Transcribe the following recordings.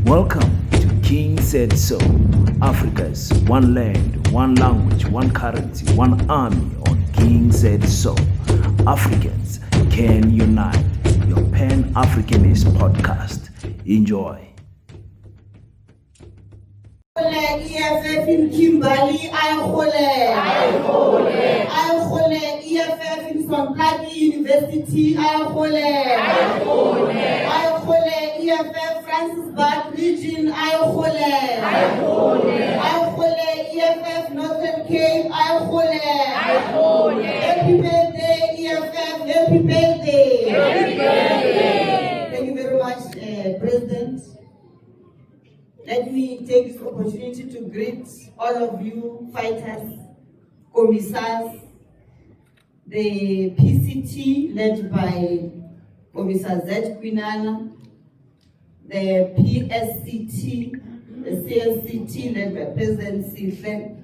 Welcome to King Said So, Africa's one land, one language, one currency, one army on King Said So. Africans can unite. Your Pan-Africanist podcast. Enjoy. EFF in Kimberley, EFF in Plaatjie University, EFF Francis Bad Region, EFF Northern Cape, Happy birthday, EFF, happy birthday. Thank you very much, President. Let me take this opportunity to greet all of you fighters, commissars, the PCT led by Commissar Z. Quinana, the PSCT, the CLCT led by President Sihle,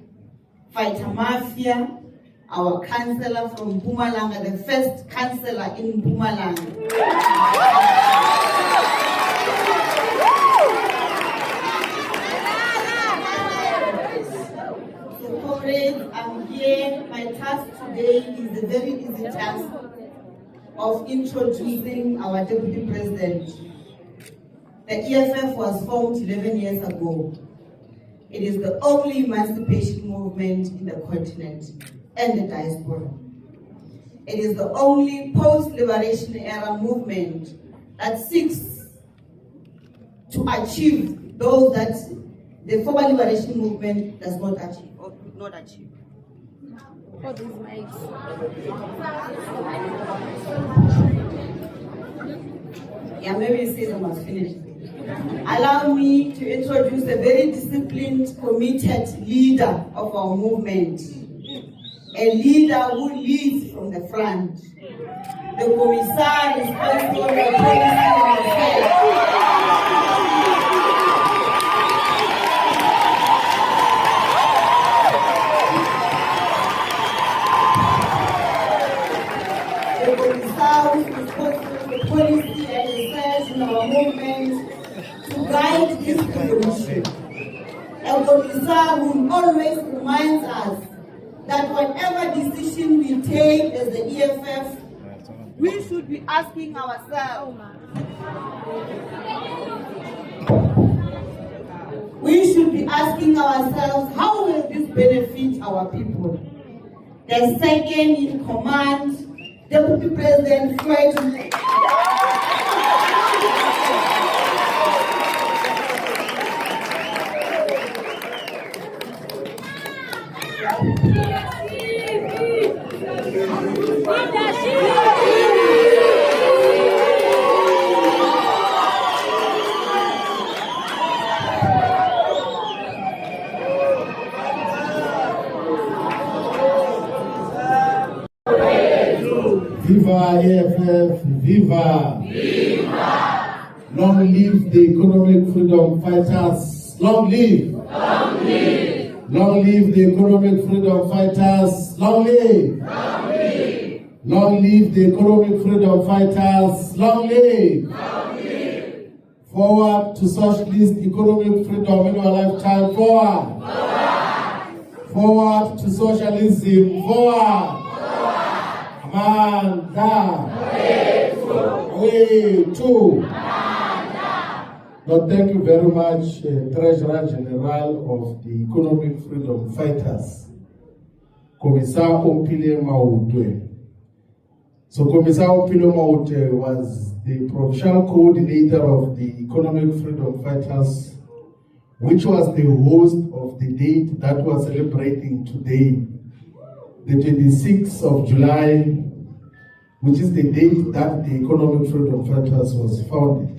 Fighter Mafia, our councillor from Mpumalanga, the first councillor in Mpumalanga. I'm here. My task today is a very easy task of introducing our Deputy President. The EFF was formed 11 years ago. It is the only emancipation movement in the continent and the diaspora. It is the only post-liberation era movement that seeks to achieve those that the former liberation movement does not achieve or could not achieve. Yeah, maybe you say I must finish. Allow me to introduce a very disciplined, committed leader of our movement. A leader who leads from the front. The commissar responsible for policy and affairs. Policy and research in our movement to guide this revolution. A commissar who always reminds us that whatever decision we take as the EFF, we should be asking ourselves. We should be asking ourselves, how will this benefit our people? The second in command, Deputy President Floyd. Viva EFF, viva! Viva! Long live the economic freedom fighters. Long live! Long live! Long live the economic freedom fighters. Long live! Long live! Long live the economic freedom fighters. Long live! Long live! Forward to socialist economic freedom in our lifetime. Forward! Forward! Forward to socialism. Forward! Amanda! Way two! Now, thank you very much, Treasurer General of the Economic Freedom Fighters, Commissar Ompile Mautwe. So, Commissar Ompile Mautwe was the provincial coordinator of the Economic Freedom Fighters, which was the host of the date that we're celebrating today, the 26th of July, which is the date that the Economic Freedom Fighters was founded.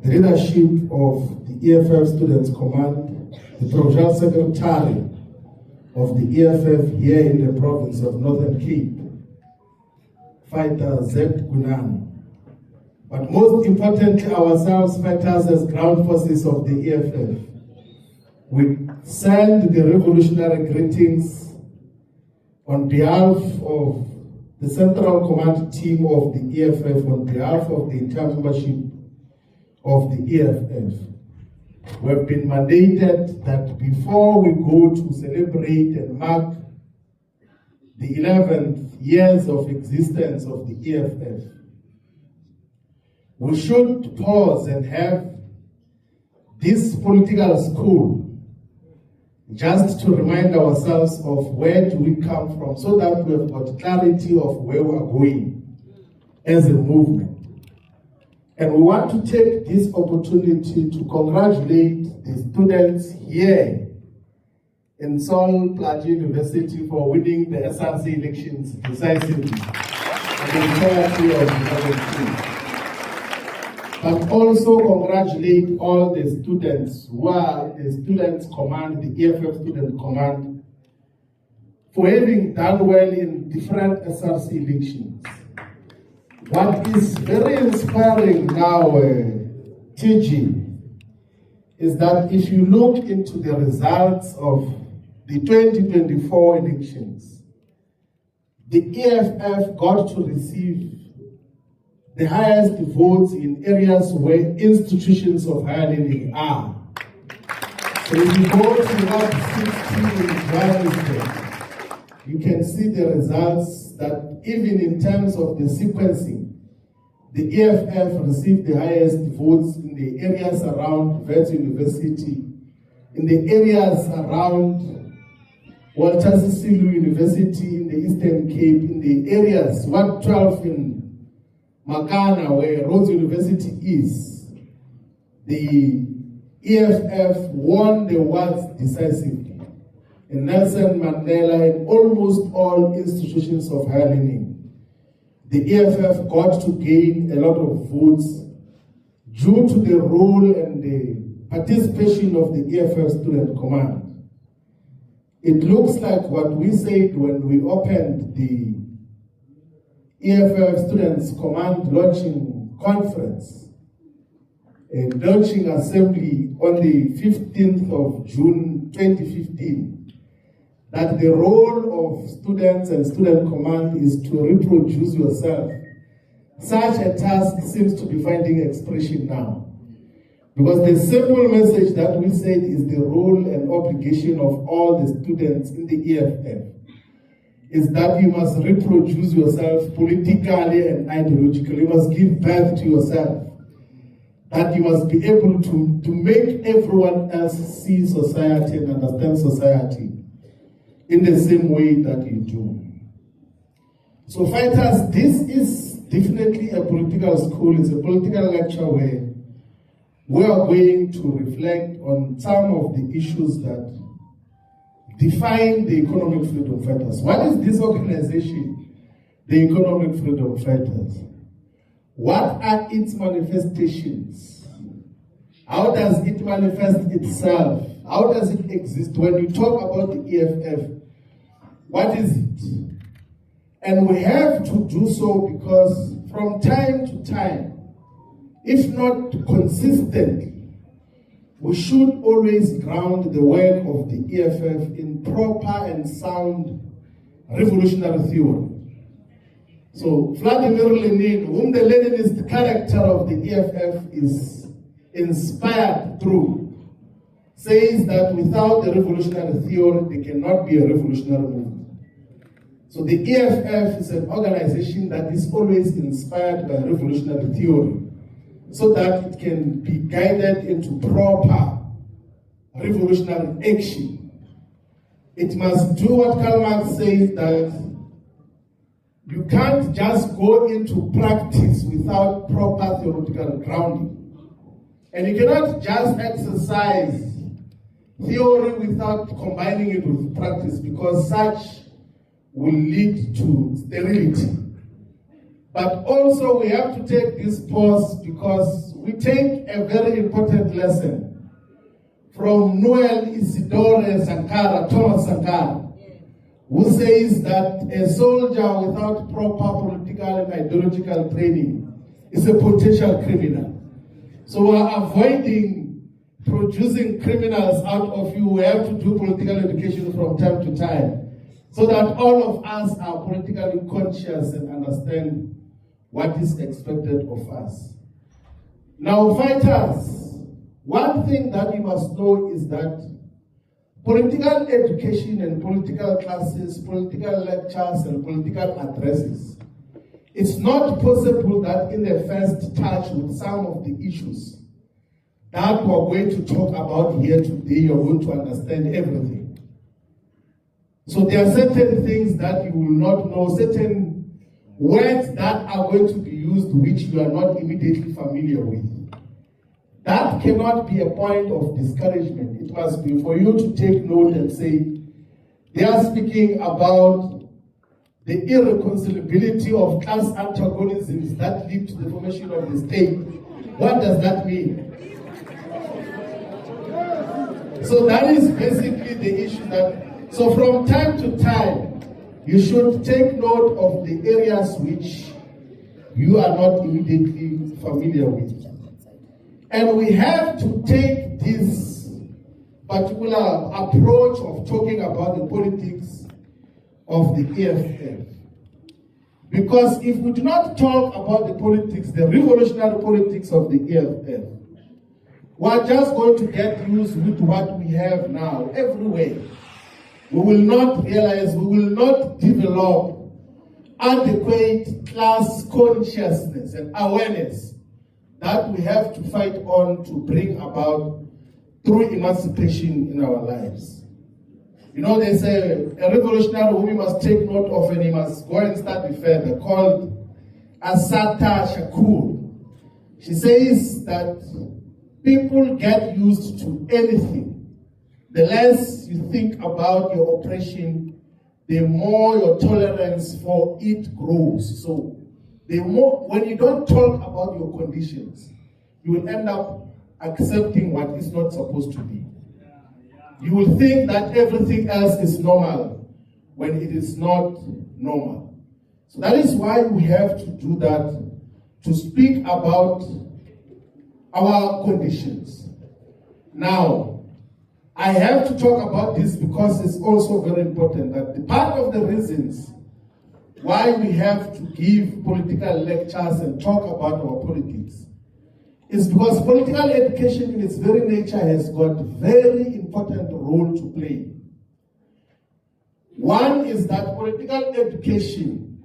The leadership of the EFF Students Command, the Provincial Secretary of the EFF here in the province of Northern Cape, Fighter Z. Quinana. But most importantly, ourselves, fighters as ground forces of the EFF, we send the revolutionary greetings on behalf of the Central Command team of the EFF, on behalf of the entire membership of the EFF, we have been mandated that before we go to celebrate and mark the 11th years of existence of the EFF, we should pause and have this political school just to remind ourselves of where do we come from, so that we have got clarity of where we are going as a movement. And we want to take this opportunity to congratulate the students here in Plaatjie University for winning the SRC elections decisively and the entirety of the but also congratulate all the students who are the Students' Command, the EFF Student Command, for having done well in different SRC elections. What is very inspiring now, TG, is that if you look into the results of the 2024 elections, the EFF got to receive the highest votes in areas where institutions of higher learning are. So if you go to Ward 16 in Johannesburg, you can see the results that even in terms of the sequencing, the EFF received the highest votes in the areas around Wits University, in the areas around Walter Sisulu University in the Eastern Cape, in the areas, Ward 12 in Makana, where Rhodes University is. The EFF won the awards decisively. In Nelson Mandela and almost all institutions of higher learning, the EFF got to gain a lot of votes due to the role and the participation of the EFF Student Command. It looks like what we said when we opened the EFF Students Command launching conference, a launching assembly on the 15th of June 2015, that the role of students and student command is to reproduce yourself. Such a task seems to be finding expression now. Because the simple message that we said is the role and obligation of all the students in the EFF is that you must reproduce yourself politically and ideologically. You must give birth to yourself. That you must be able to make everyone else see society and understand society in the same way that you do. So fighters, this is definitely a political school. It's a political lecture where we are going to reflect on some of the issues that define the Economic Freedom Fighters. What is this organization, the Economic Freedom Fighters? What are its manifestations? How does it manifest itself? How does it exist? When you talk about the EFF, what is it? And we have to do so because from time to time, if not consistently, we should always ground the work of the EFF in proper and sound revolutionary theory. So Vladimir Lenin, whom the Leninist character of the EFF is inspired through, says that without the revolutionary theory, there cannot be a revolutionary movement. So the EFF is an organization that is always inspired by revolutionary theory, so that it can be guided into proper revolutionary action. It must do what Karl Marx says, that you can't just go into practice without proper theoretical grounding. And you cannot just exercise theory without combining it with practice, because such will lead to sterility. But also we have to take this pause because we take a very important lesson from Noel Isidore Sankara, Thomas Sankara, who says that a soldier without proper political and ideological training is a potential criminal. So we are avoiding producing criminals out of you. We have to do political education from time to time, so that all of us are politically conscious and understand what is expected of us. Now, fighters, one thing that you must know is that political education and political classes, political lectures and political addresses, it's not possible that in the first touch with some of the issues that we're going to talk about here today, you're going to understand everything. So there are certain things that you will not know, certain words that are going to be used which you are not immediately familiar with. That cannot be a point of discouragement. It must be for you to take note and say, they are speaking about the irreconcilability of class antagonisms that lead to the formation of the state. What does that mean? So that is basically the issue that, so from time to time, you should take note of the areas which you are not immediately familiar with. And we have to take this particular approach of talking about the politics of the EFF. Because if we do not talk about the politics, the revolutionary politics of the EFF, we're just going to get used with what we have now everywhere. We will not realize, we will not develop adequate class consciousness and awareness that we have to fight on to bring about true emancipation in our lives. You know, there's a revolutionary whom we must take note of and he must go and study further, called Assata Shakur. She says that people get used to anything. The less you think about your oppression, the more your tolerance for it grows. So the more, when you don't talk about your conditions, you will end up accepting what is not supposed to be. You will think that everything else is normal when it is not normal. So that is why we have to do that, to speak about our conditions. Now, I have to talk about this because it's also very important that the part of the reasons why we have to give political lectures and talk about our politics is because political education in its very nature has got a very important role to play. One is that political education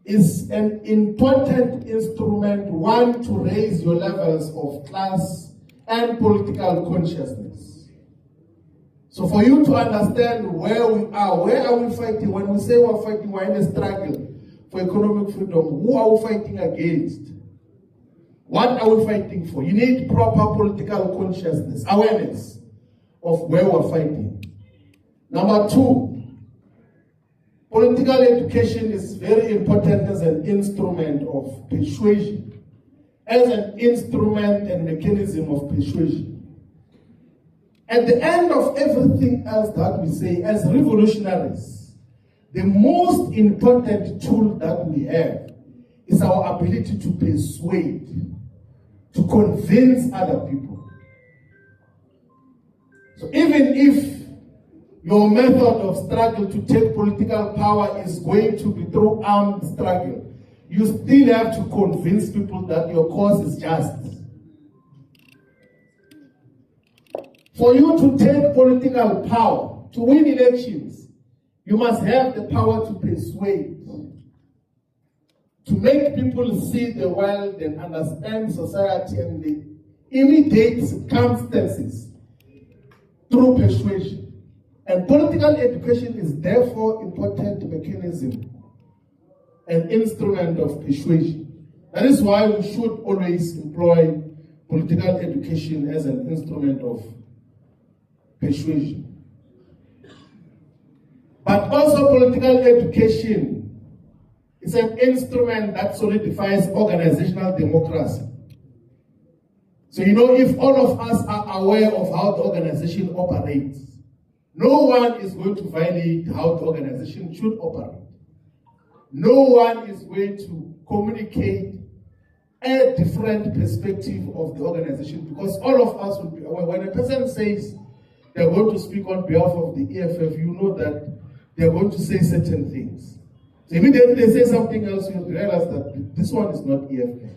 is an important instrument, one, to raise your levels of class and political consciousness. So for you to understand where are we fighting? When we say we're fighting, we're in a struggle for economic freedom. Who are we fighting against? What are we fighting for? You need proper political consciousness, awareness of where we're fighting. Number two, political education is very important as an instrument of persuasion, as an instrument and mechanism of persuasion. At the end of everything else that we say as revolutionaries, the most important tool that we have is our ability to persuade, to convince other people. So even if your method of struggle to take political power is going to be through armed struggle, you still have to convince people that your cause is just. For you to take political power, to win elections, you must have the power to persuade, to make people see the world and understand society and the immediate circumstances through persuasion. And political education is therefore an important mechanism, an instrument of persuasion. That is why we should always employ political education as an instrument of persuasion. But also political education is an instrument that solidifies organizational democracy. So you know, if all of us are aware of how the organization operates, no one is going to violate how the organization should operate. No one is going to communicate a different perspective of the organization, because all of us will be aware. When a person says they're going to speak on behalf of the EFF, you know that they're going to say certain things. So immediately they say something else, you realize that this one is not EFF.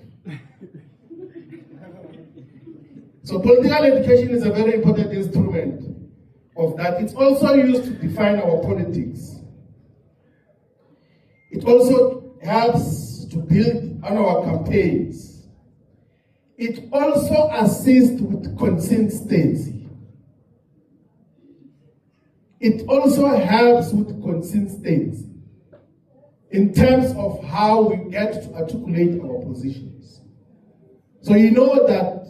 So political education is a very important instrument of that. It's also used to define our politics. It also helps to build on our campaigns. It also assists with consistency. It also helps with consistency in terms of how we get to articulate our positions. So you know that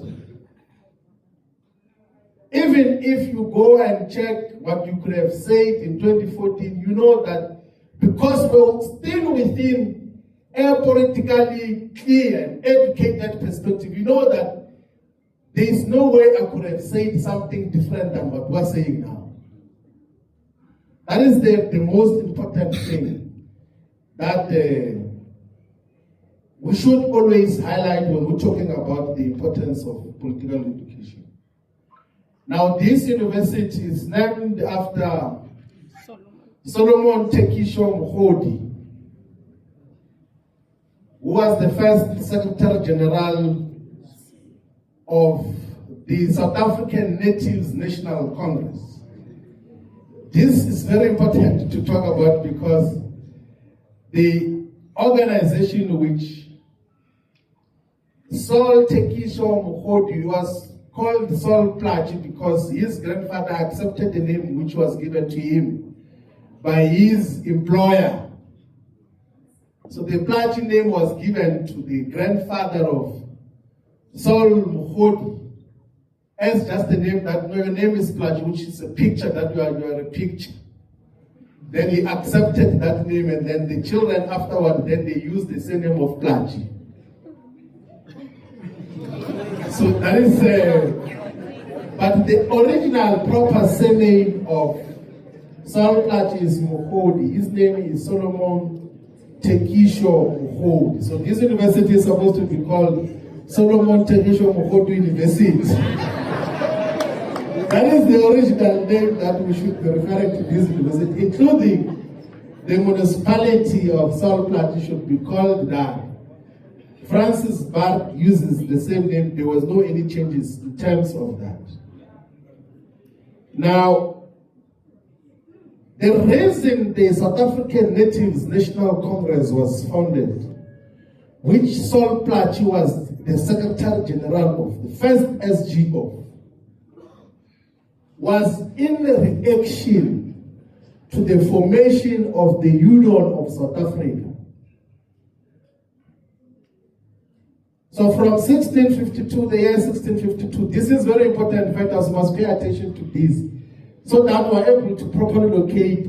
even if you go and check what you could have said in 2014, you know that because we're still within a politically clear and educated perspective, you know that there is no way I could have said something different than what we're saying now. That is the most important thing that we should always highlight when we're talking about the importance of political education. Now, this university is named after Solomon Tekisho Mkhodi, who was the first Secretary General of the South African Natives National Congress. This is very important to talk about because the organization which Sol Tekisho Mkhodi was called Sol Plaatjie because his grandfather accepted the name which was given to him by his employer. So the Plaatjie name was given to the grandfather of Sol Mkhodi as just the name that, no, your name is Plaatjie, which is a picture that you are a picture. Then he accepted that name, and then the children afterward, then they used the surname of Plaatjie. So that is, but the original proper surname of Sol Plaatjie is Mkhodi. His name is Solomon Tekisho Mkhodi. So this university is supposed to be called Solomon Tekisho Mkhodi University. That is the original name that we should be referring to this university, including the municipality of Sol Plaatjie should be called that. Francis Bart uses the same name. There was no any changes in terms of that. Now, the reason the South African Natives National Congress was founded, which Sol Plaatjie was the Secretary General of, the first SGO, was in reaction to the formation of the Union of South Africa. So from 1652, the year 1652, this is very important, fighters must pay attention to this, so that we're able to properly locate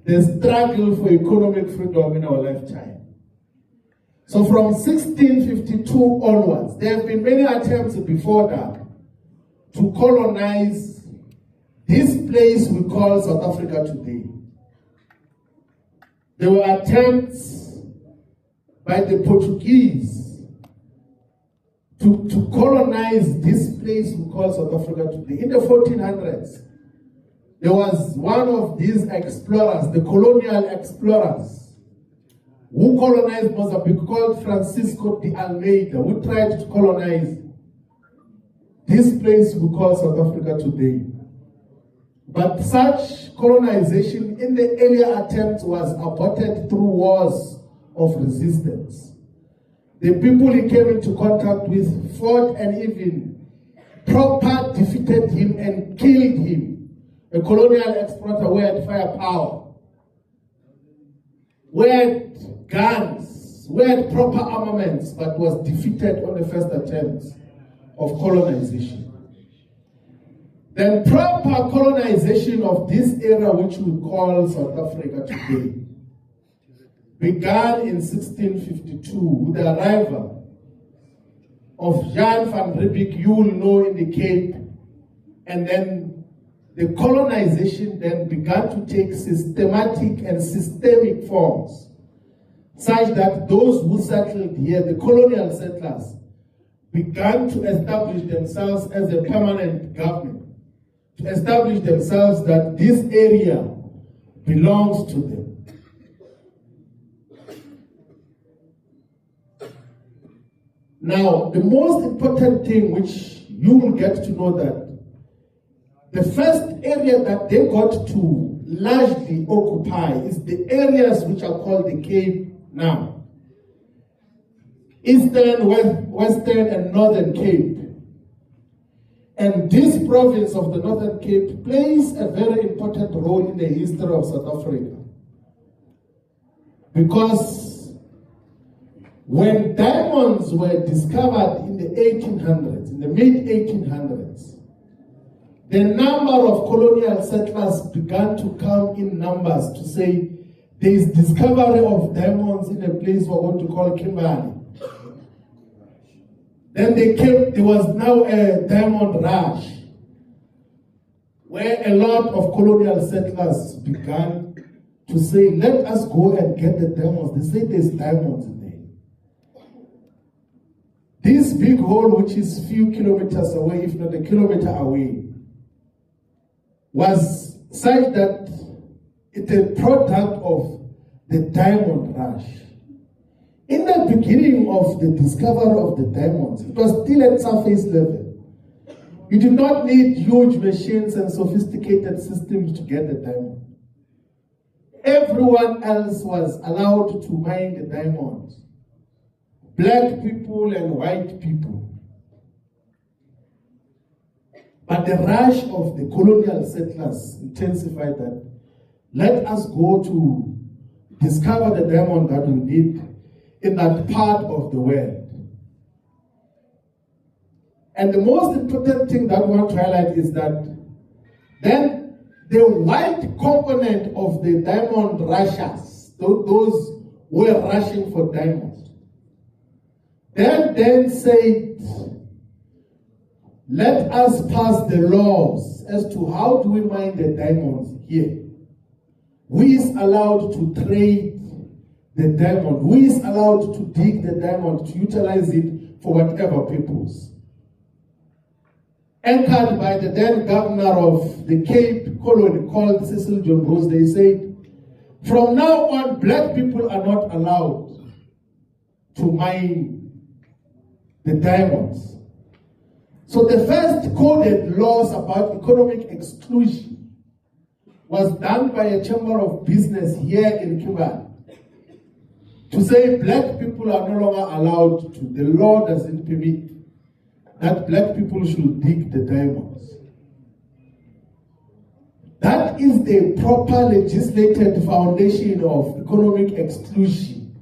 the struggle for economic freedom in our lifetime. So from 1652 onwards, there have been many attempts before that to colonize this place we call South Africa today. There were attempts by the Portuguese to colonize this place we call South Africa today. In the 1400s, there was one of these explorers, the colonial explorers, who colonized Mozambique, called Francisco de Almeida, who tried to colonize this place we call South Africa today. But such colonization in the earlier attempts was aborted through wars of resistance. The people he came into contact with fought and even proper defeated him and killed him. A colonial explorer who had firepower, who had guns, who had proper armaments, but was defeated on the first attempts of colonization. Then proper colonization of this area which we call South Africa today began in 1652 with the arrival of Jan van Riebeeck, you will know, in the Cape, and then the colonization then began to take systematic and systemic forms, such that those who settled here, the colonial settlers, began to establish themselves as a permanent government, to establish themselves that this area belongs to them. Now, the most important thing which you will get to know that the first area that they got to largely occupy is the areas which are called the Cape now. Eastern, Western, and Northern Cape. And this province of the Northern Cape plays a very important role in the history of South Africa. Because when diamonds were discovered in the 1800s, in the mid-1800s, the number of colonial settlers began to come in numbers to say there is discovery of diamonds in a place we're going to call Kimberley. Then there was now a diamond rush where a lot of colonial settlers began to say, let us go and get the diamonds. They say there's diamonds in there. This big hole, which is few kilometers away, if not a kilometer away, was such that it's a product of the diamond rush. In the beginning of the discovery of the diamonds, it was still at surface level. You did not need huge machines and sophisticated systems to get the diamond. Everyone else was allowed to mine the diamonds. Black people and white people. But the rush of the colonial settlers intensified that. Let us go to discover the diamond that we need in that part of the world. And the most important thing that we want to highlight is that then the white component of the diamond rushers, those who were rushing for diamonds, then said, let us pass the laws as to how do we mine the diamonds here. Who is allowed to trade the diamond? Who is allowed to dig the diamond, to utilize it for whatever purpose? Anchored by the then governor of the Cape Colony called Cecil John Rose, they said, from now on, black people are not allowed to mine the diamonds. So the first coded laws about economic exclusion was done by a chamber of business here in Kimberley to say black people are no longer allowed to. The law doesn't permit that black people should dig the diamonds. That is the proper legislated foundation of economic exclusion,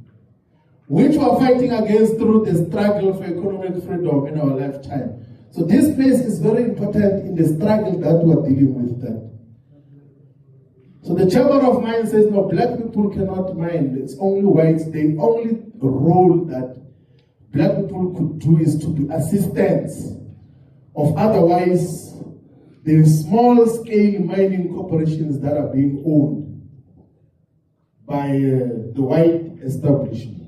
which we are fighting against through the struggle for economic freedom in our lifetime. So this place is very important in the struggle that we are dealing with that. So the Chamber of Mines says, no, black people cannot mine. It's only whites. The only role that black people could do is to be assistants of otherwise the small-scale mining corporations that are being owned by the white establishment.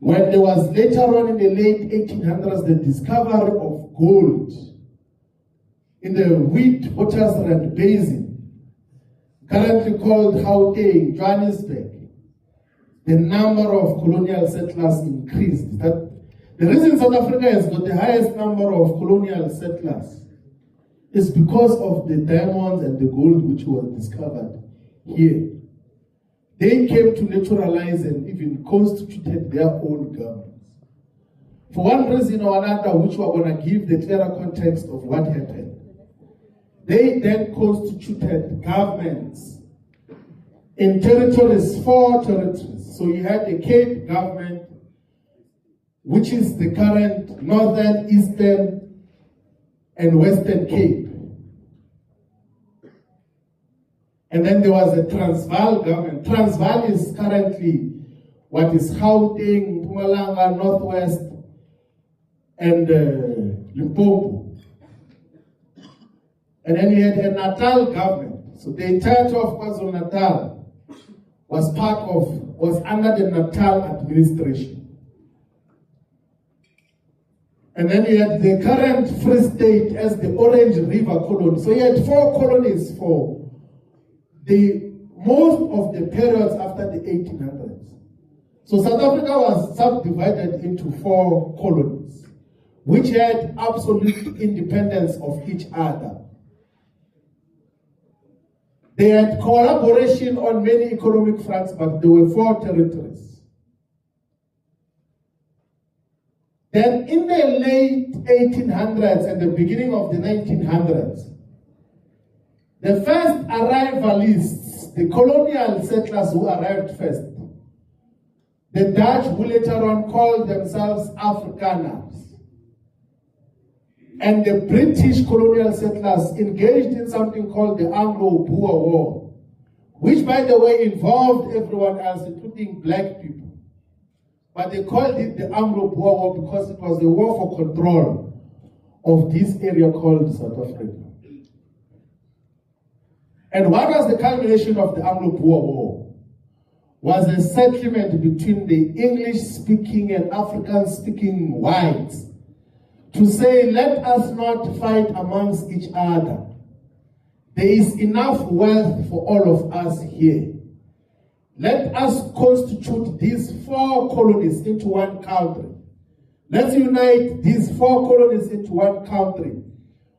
When there was later on in the late 1800s the discovery of gold in the Witwatersrand Basin, currently called Gauteng, Johannesburg, the number of colonial settlers increased. That the reason South Africa has got the highest number of colonial settlers is because of the diamonds and the gold which was discovered here. They came to naturalize and even constituted their own governments. For one reason or another, which we're going to give the clearer context of what happened, they then constituted governments in territories, 4 territories. So you had the Cape government, which is the current Northern, Eastern, and Western Cape. And then there was the Transvaal government. Transvaal is currently what is Gauteng, Mpumalanga, Northwest, and Limpopo. And then you had a Natal government. So the entirety of KwaZulu-Natal was under the Natal administration. And then you had the current Free State as the Orange River colony. So you had 4 colonies for the most of the periods after the 1800s. So South Africa was subdivided into 4 colonies. which had absolute independence of each other. They had collaboration on many economic fronts, but there were 4 territories. Then in the late 1800s and the beginning of the 1900s, the first arrivalists, the colonial settlers who arrived first, the Dutch who later on called themselves Afrikaners, and the British colonial settlers engaged in something called the Anglo-Boer War, which, by the way, involved everyone else, including black people. But they called it the Anglo-Boer War because it was a war for control of this area called South Africa. And what was the culmination of the Anglo-Boer War? Was a settlement between the English-speaking and African-speaking whites to say, let us not fight amongst each other. There is enough wealth for all of us here. Let us constitute these 4 colonies into one country. Let's unite these 4 colonies into one country,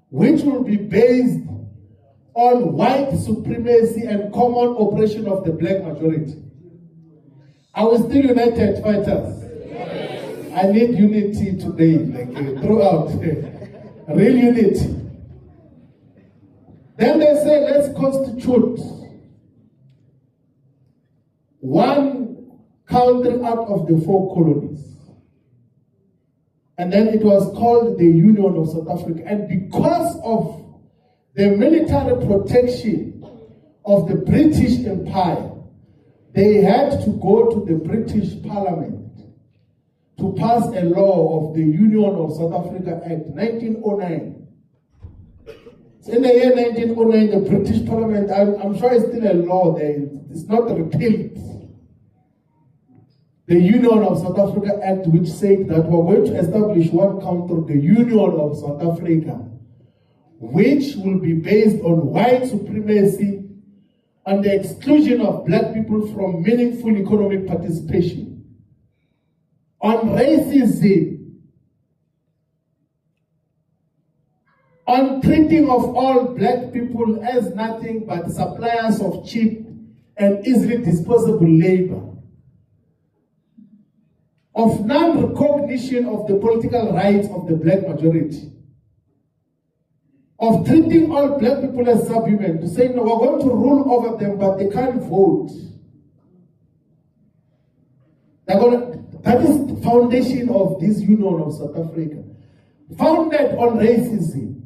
which will be based on white supremacy and common oppression of the black majority. Are we still united, fighters? I need unity today, like throughout, real unity. Then they say, let's constitute one country out of the 4 colonies. And then it was called the Union of South Africa. And because of the military protection of the British Empire, they had to go to the British Parliament to pass a law of the Union of South Africa Act, 1909. So in the year 1909, the British Parliament, I'm sure it's still a law there, it's not repealed. The Union of South Africa Act, which said that we're going to establish one country, the Union of South Africa, which will be based on white supremacy and the exclusion of black people from meaningful economic participation, on racism, on treating of all black people as nothing but suppliers of cheap and easily disposable labor, of non-recognition of the political rights of the black majority, of treating all black people as subhuman, to say, no, we're going to rule over them, but they can't vote. That is the foundation of this Union of South Africa, founded on racism.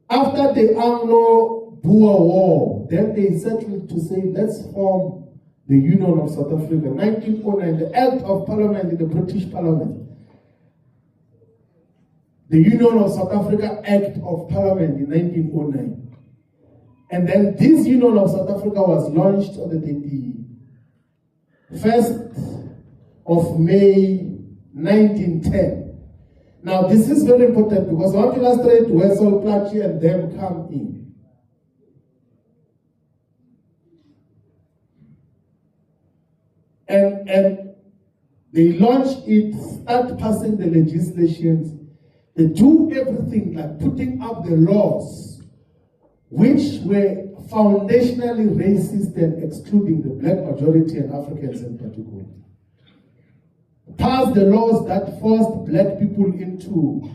After the Anglo-Boer War, then they settled to say, let's form the Union of South Africa. 1909, the Act of Parliament in the British Parliament. The Union of South Africa Act of Parliament in 1909. And then this Union of South Africa was launched on the 1st of May 1910. Now this is very important because I want to illustrate where Plaatjie and them come in. And they launch it, start passing the legislations, they do everything like putting up the laws which were foundationally racist and excluding the black majority and Africans in particular. Passed the laws that forced black people into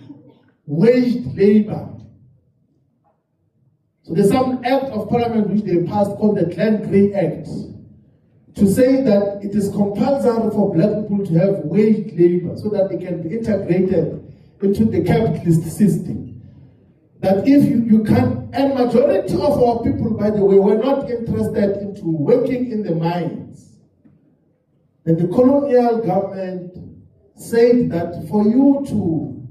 waged labor. So there's some act of parliament which they passed called the Glen Grey Act, to say that it is compulsory for black people to have waged labor so that they can be integrated into the capitalist system. That if you can, and majority of our people, by the way, were not interested into working in the mines. And the colonial government said that for you to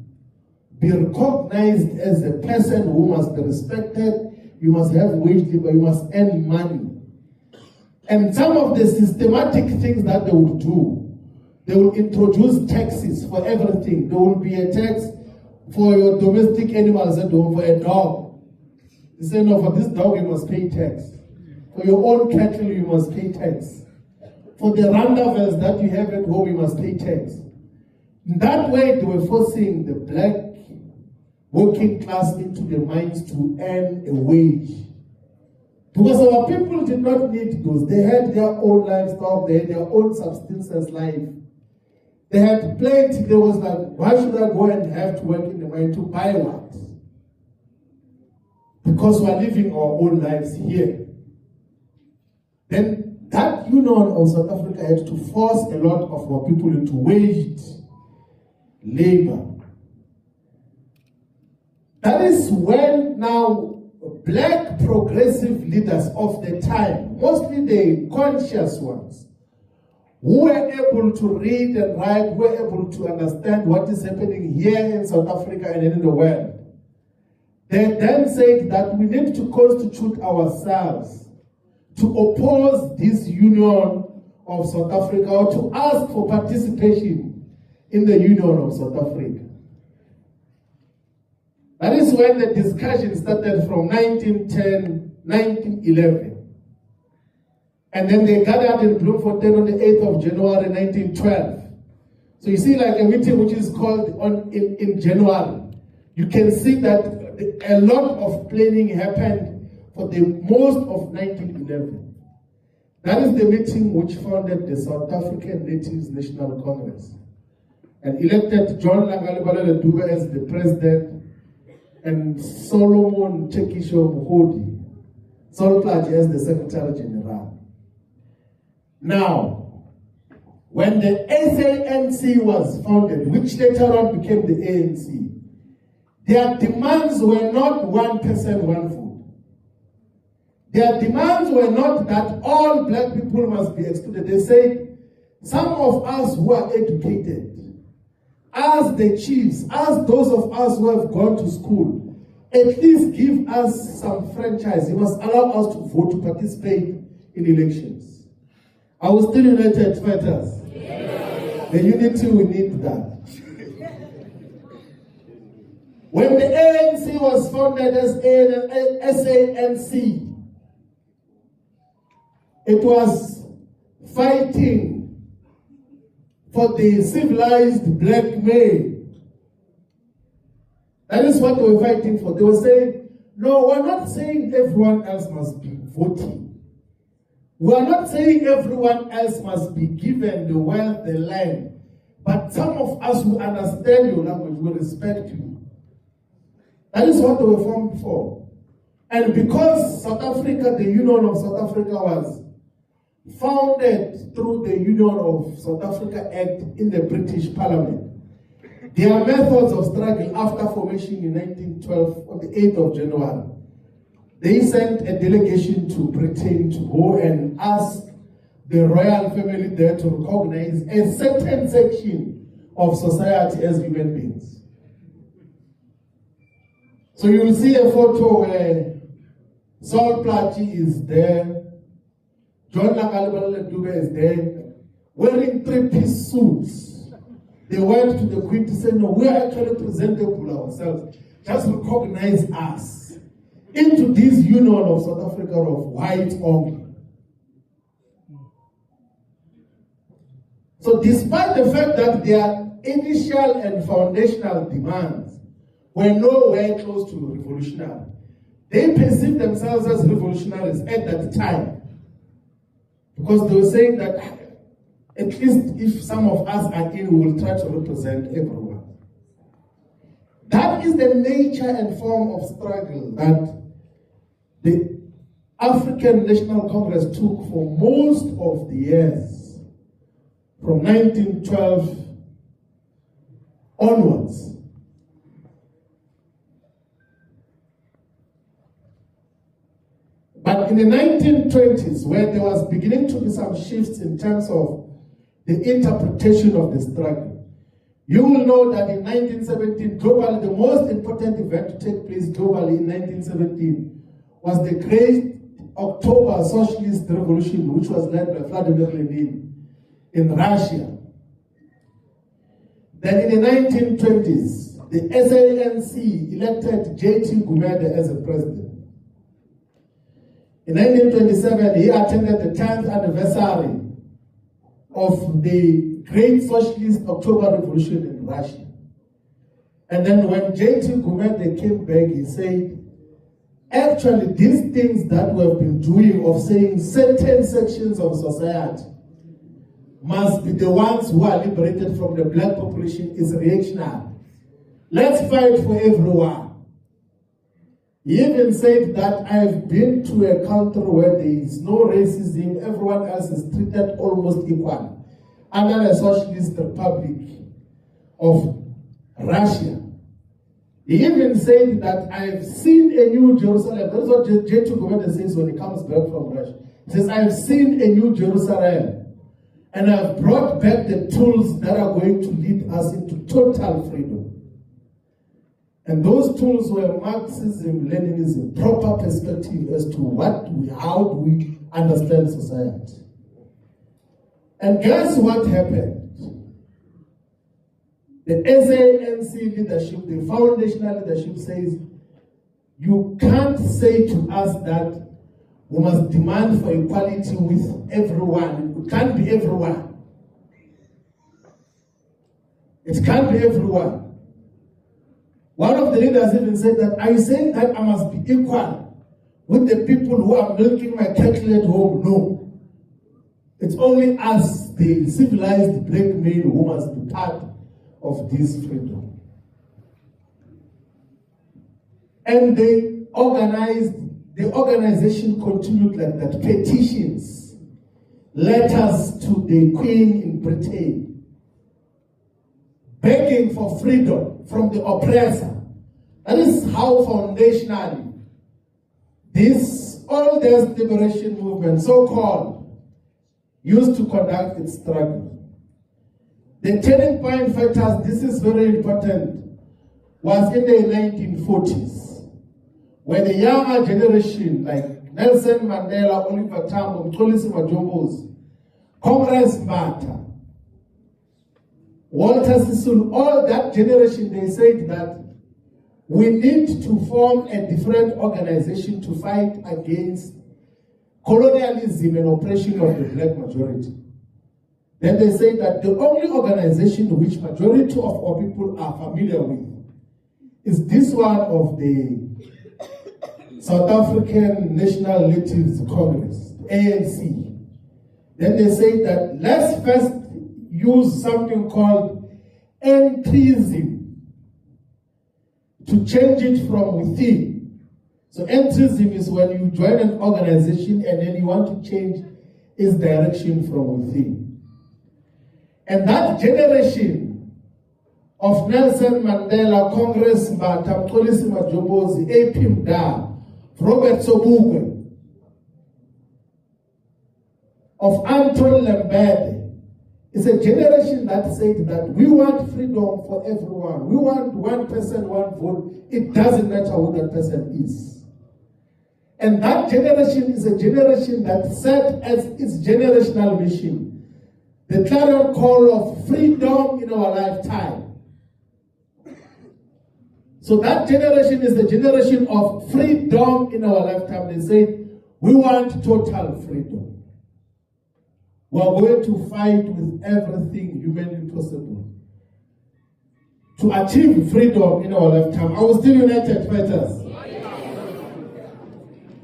be recognized as a person who must be respected, you must have wage labor, you must earn money. And some of the systematic things that they would do, they will introduce taxes for everything. There will be a tax for your domestic animals at home, for a dog. They say, no, for this dog you must pay tax. For your own cattle you must pay tax. For the randavels that you have at home you must pay tax. In that way, they were forcing the black working class into the mines to earn a wage. Because our people did not need those. They had their own livestock, they had their own subsistence life. They had plenty. There was like, why should I go and have to work in the mine to buy what? Because we are living our own lives here. Then that Union of South Africa had to force a lot of our people into waged labor. That is when now black progressive leaders of the time, mostly the conscious ones, who were able to read and write, were able to understand what is happening here in South Africa and in the world. They then said that we need to constitute ourselves to oppose this Union of South Africa or to ask for participation in the Union of South Africa. That is when the discussion started from 1910, 1911. And then they gathered in Bloemfontein on the 8th of January 1912. So you see like a meeting which is called in January. You can see that a lot of planning happened for the most of 1911. That is the meeting which founded the South African Natives National Congress and elected John Langalibalele Dube as the president and Solomon Tekisho Muhodi, Plaatjie as the Secretary General. Now, when the SANC was founded, which later on became the ANC, their demands were not one person, one food. Their demands were not that all black people must be excluded. They said, some of us who are educated, as the chiefs, as those of us who have gone to school, at least give us some franchise. You must allow us to vote, to participate in elections. Are we still united, fighters? Yes. The unity, we need that. When the ANC was founded as SANC, it was fighting for the civilized black male. That is what they were fighting for. They were saying, no, we're not saying everyone else must be voting. We are not saying everyone else must be given the wealth, the land. But some of us who understand your language will respect you. That is what they were formed for. And because South Africa, the Union of South Africa was founded through the Union of South Africa Act in the British Parliament, their methods of struggle after formation in 1912, on the 8th of January, they sent a delegation to Britain to go and ask the royal family there to recognize a certain section of society as human beings. So you will see a photo where Plaatjie is there, John Langalibalele Dube is there, wearing three-piece suits. They went to the Queen to say, no, we are actually presentable ourselves. Just recognize us into this Union of South Africa of white only. So despite the fact that their initial and foundational demands were nowhere close to revolutionary, they perceived themselves as revolutionaries at that time. Because they were saying that at least if some of us are in, we will try to represent everyone. That is the nature and form of struggle that the African National Congress took for most of the years, from 1912 onwards. But in the 1920s, where there was beginning to be some shifts in terms of the interpretation of the struggle, you will know that in 1917, globally, the most important event to take place globally in 1917 was the Great October Socialist Revolution, which was led by Vladimir Lenin in Russia. Then in the 1920s, the SANC elected J.T. Gumede as a president. In 1927, he attended the 10th anniversary of the Great Socialist October Revolution in Russia. And then when J.T. Gumede came back, he said, actually, these things that we have been doing of saying certain sections of society must be the ones who are liberated from the black population is reactionary. Let's fight for everyone. He even said that I've been to a country where there is no racism, everyone else is treated almost equally, under the Socialist Republic of Russia. He even said that I've seen a new Jerusalem. That's what J.T. Gumede says when he comes back from Russia. He says, I've seen a new Jerusalem, and I've brought back the tools that are going to lead us into total freedom. And those tools were Marxism, Leninism, proper perspective as to how do we understand society. And guess what happened? The SANC leadership, the foundational leadership says, you can't say to us that we must demand for equality with everyone. It can't be everyone. It can't be everyone. One of the leaders even said that I say that I must be equal with the people who are milking my cattle at home. No. It's only us, the civilized black men, who must be part of this freedom. And the organization continued like that. Petitions, letters to the Queen in Britain, begging for freedom from the oppressor. That is how foundationally all this liberation movement, so-called, used to conduct its struggle. The turning point factors, this is very important, was in the 1940s, where the younger generation, like Nelson Mandela, Oliver Tambo, Mxolisi Majombos, Congress Mata, Walter Sisulu, all that generation, they said that we need to form a different organization to fight against colonialism and oppression of the black majority. Then they say that the only organization which majority of our people are familiar with is this one of the South African National Lectives Congress, ANC. Then they say that let's first use something called entrism to change it from within. So entrism is when you join an organization and then you want to change its direction from within. And that generation of Nelson Mandela, Congress Mbata, Mxolisi Majobozi, A.P. Mda, Robert Sobukwe, of Anton Lembede, it's a generation that said that we want freedom for everyone. We want one person, one vote. It doesn't matter who that person is. And that generation is a generation that set as its generational mission the clarion call of freedom in our lifetime. So that generation is the generation of freedom in our lifetime. They say, we want total freedom. We are going to fight with everything humanly possible to achieve freedom in our lifetime. Are we still united, fighters?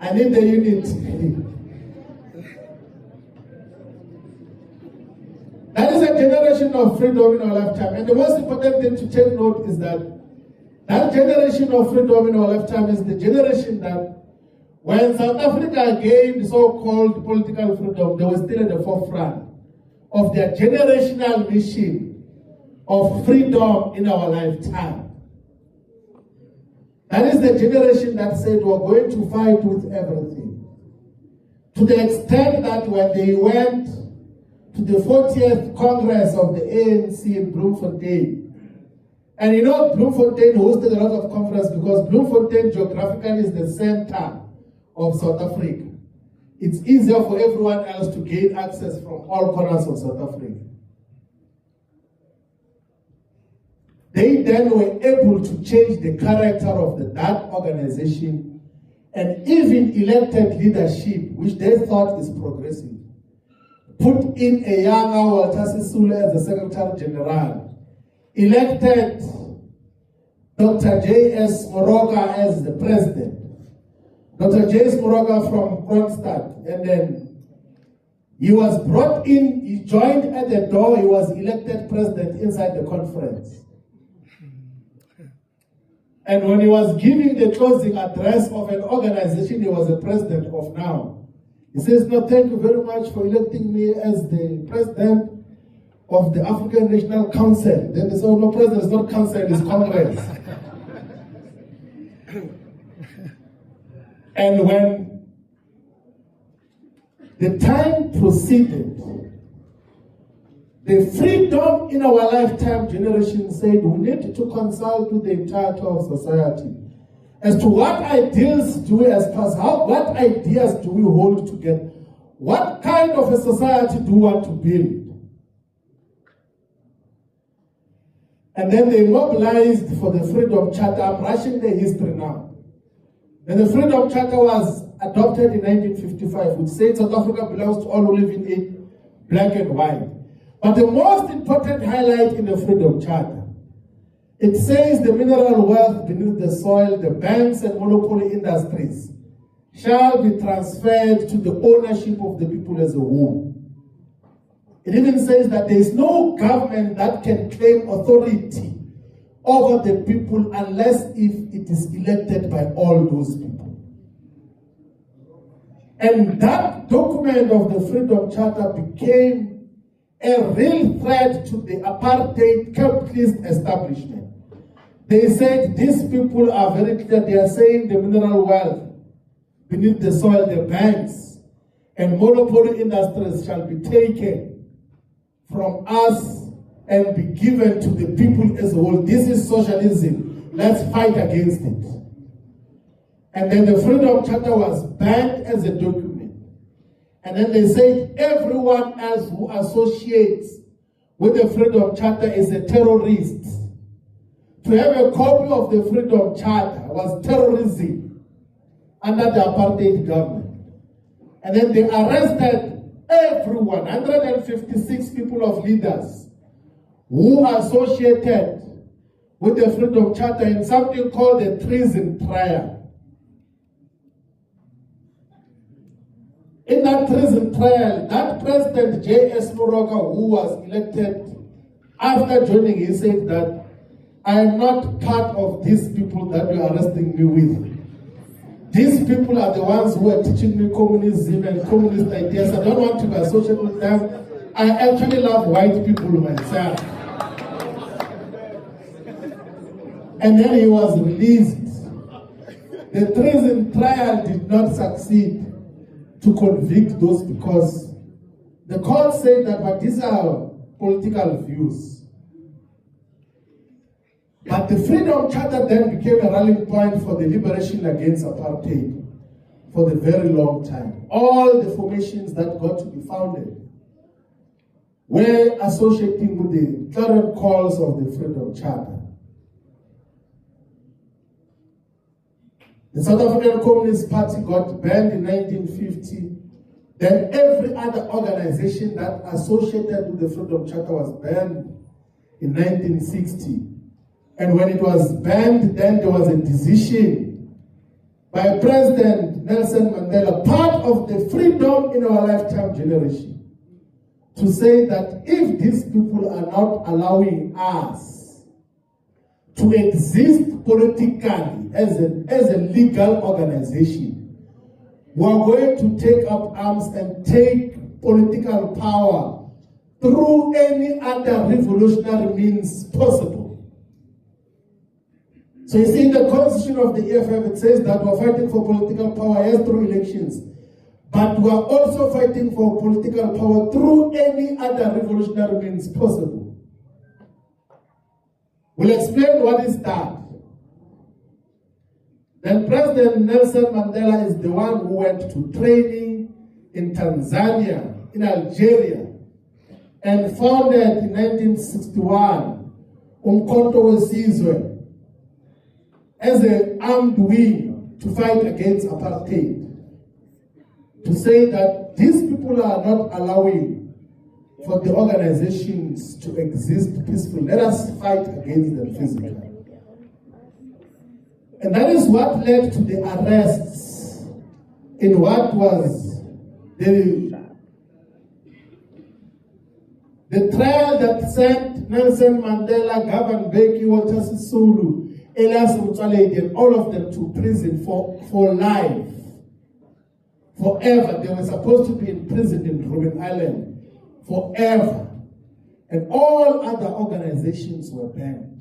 I need the unity. That is a generation of freedom in our lifetime. And the most important thing to take note is that that generation of freedom in our lifetime is the generation that when South Africa gained so-called political freedom, they were still at the forefront of their generational mission of freedom in our lifetime. That is the generation that said we're going to fight with everything. To the extent that when they went to the 40th Congress of the ANC in Bloemfontein, and you know Bloemfontein hosted a lot of conferences because Bloemfontein geographically is the center of South Africa. It's easier for everyone else to gain access from all corners of South Africa. They then were able to change the character of that organization and even elected leadership, which they thought is progressive. Put in a younger Walter Sisulu as the Secretary General elected Dr. J.S. Moroka as the president. Dr. J.S. Moroka from Kronstadt, and then he was brought in, he joined at the door, he was elected president inside the conference. And when he was giving the closing address of an organization he was the president of now, he says, "No, thank you very much for electing me as the president of the African National Council." Then they said, "Oh, no, president, it's not council, it's Congress." And when the time proceeded, the freedom in our lifetime generation said we need to consult with the entirety of society as to what ideals do we espouse, what ideas do we hold together, what kind of a society do we want to build. And then they mobilized for the Freedom Charter. I'm rushing the history now. And the Freedom Charter was adopted in 1955, which said South Africa belongs to all who live in it, black and white. But the most important highlight in the Freedom Charter, it says the mineral wealth beneath the soil, the banks and monopoly industries shall be transferred to the ownership of the people as a whole. It even says that there is no government that can claim authority over the people unless if it is elected by all those people. And that document of the Freedom Charter became a real threat to the apartheid capitalist establishment. They said these people are very clear. They are saying the mineral wealth beneath the soil, the banks and monopoly industries shall be taken from us and be given to the people as a whole. This is socialism. Let's fight against it. And then the Freedom Charter was banned as a document. And then they said everyone else who associates with the Freedom Charter is a terrorist. To have a copy of the Freedom Charter was terrorism under the apartheid government. And then they arrested everyone, 156 people of leaders who associated with the Freedom Charter in something called the treason trial. In that treason trial, that President J.S. Moroka, who was elected after joining, he said that I am not part of these people that you are arresting me with. These people are the ones who are teaching me communism and communist ideas. I don't want to be associated with them. I actually love white people myself. And then he was released. The treason trial did not succeed to convict those because the court said that but these are political views. But the Freedom Charter then became a rallying point for the liberation against apartheid for the very long time. All the formations that got to be founded were associating with the current calls of the Freedom Charter. The South African Communist Party got banned in 1950. Then every other organization that associated with the Freedom Charter was banned in 1960. And when it was banned, then there was a decision by President Nelson Mandela, part of the freedom in our lifetime generation, to say that if these people are not allowing us to exist politically as a legal organization, we are going to take up arms and take political power through any other revolutionary means possible. So you see in the constitution of the EFF, it says that we are fighting for political power, yes, through elections. But we are also fighting for political power through any other revolutionary means possible. We'll explain what is that. Then President Nelson Mandela is the one who went to training in Tanzania, in Algeria, and founded in 1961 Umkhonto weSizwe as an armed wing to fight against apartheid. To say that these people are not allowing for the organizations to exist peacefully. Let us fight against them physically. And that is what led to the arrests in what was the trial that sent Nelson Mandela, Govan Mbeki, Walter Sisulu, Elias Mutsaledi, and all of them to prison for life. Forever. They were supposed to be in prison in Robben Island forever. And all other organizations were banned.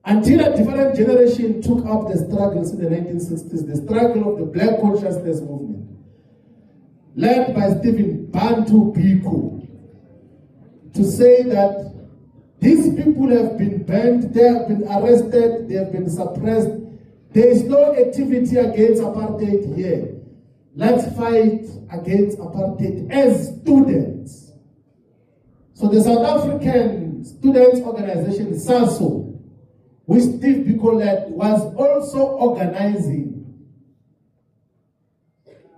Until a different generation took up the struggles in the 1960s, the struggle of the Black Consciousness Movement, led by Stephen Bantu Biko, to say that these people have been banned, they have been arrested, they have been suppressed. There is no activity against apartheid here. Let's fight against apartheid as students. So the South African Students Organization, SASO, which Steve Biko led, was also organizing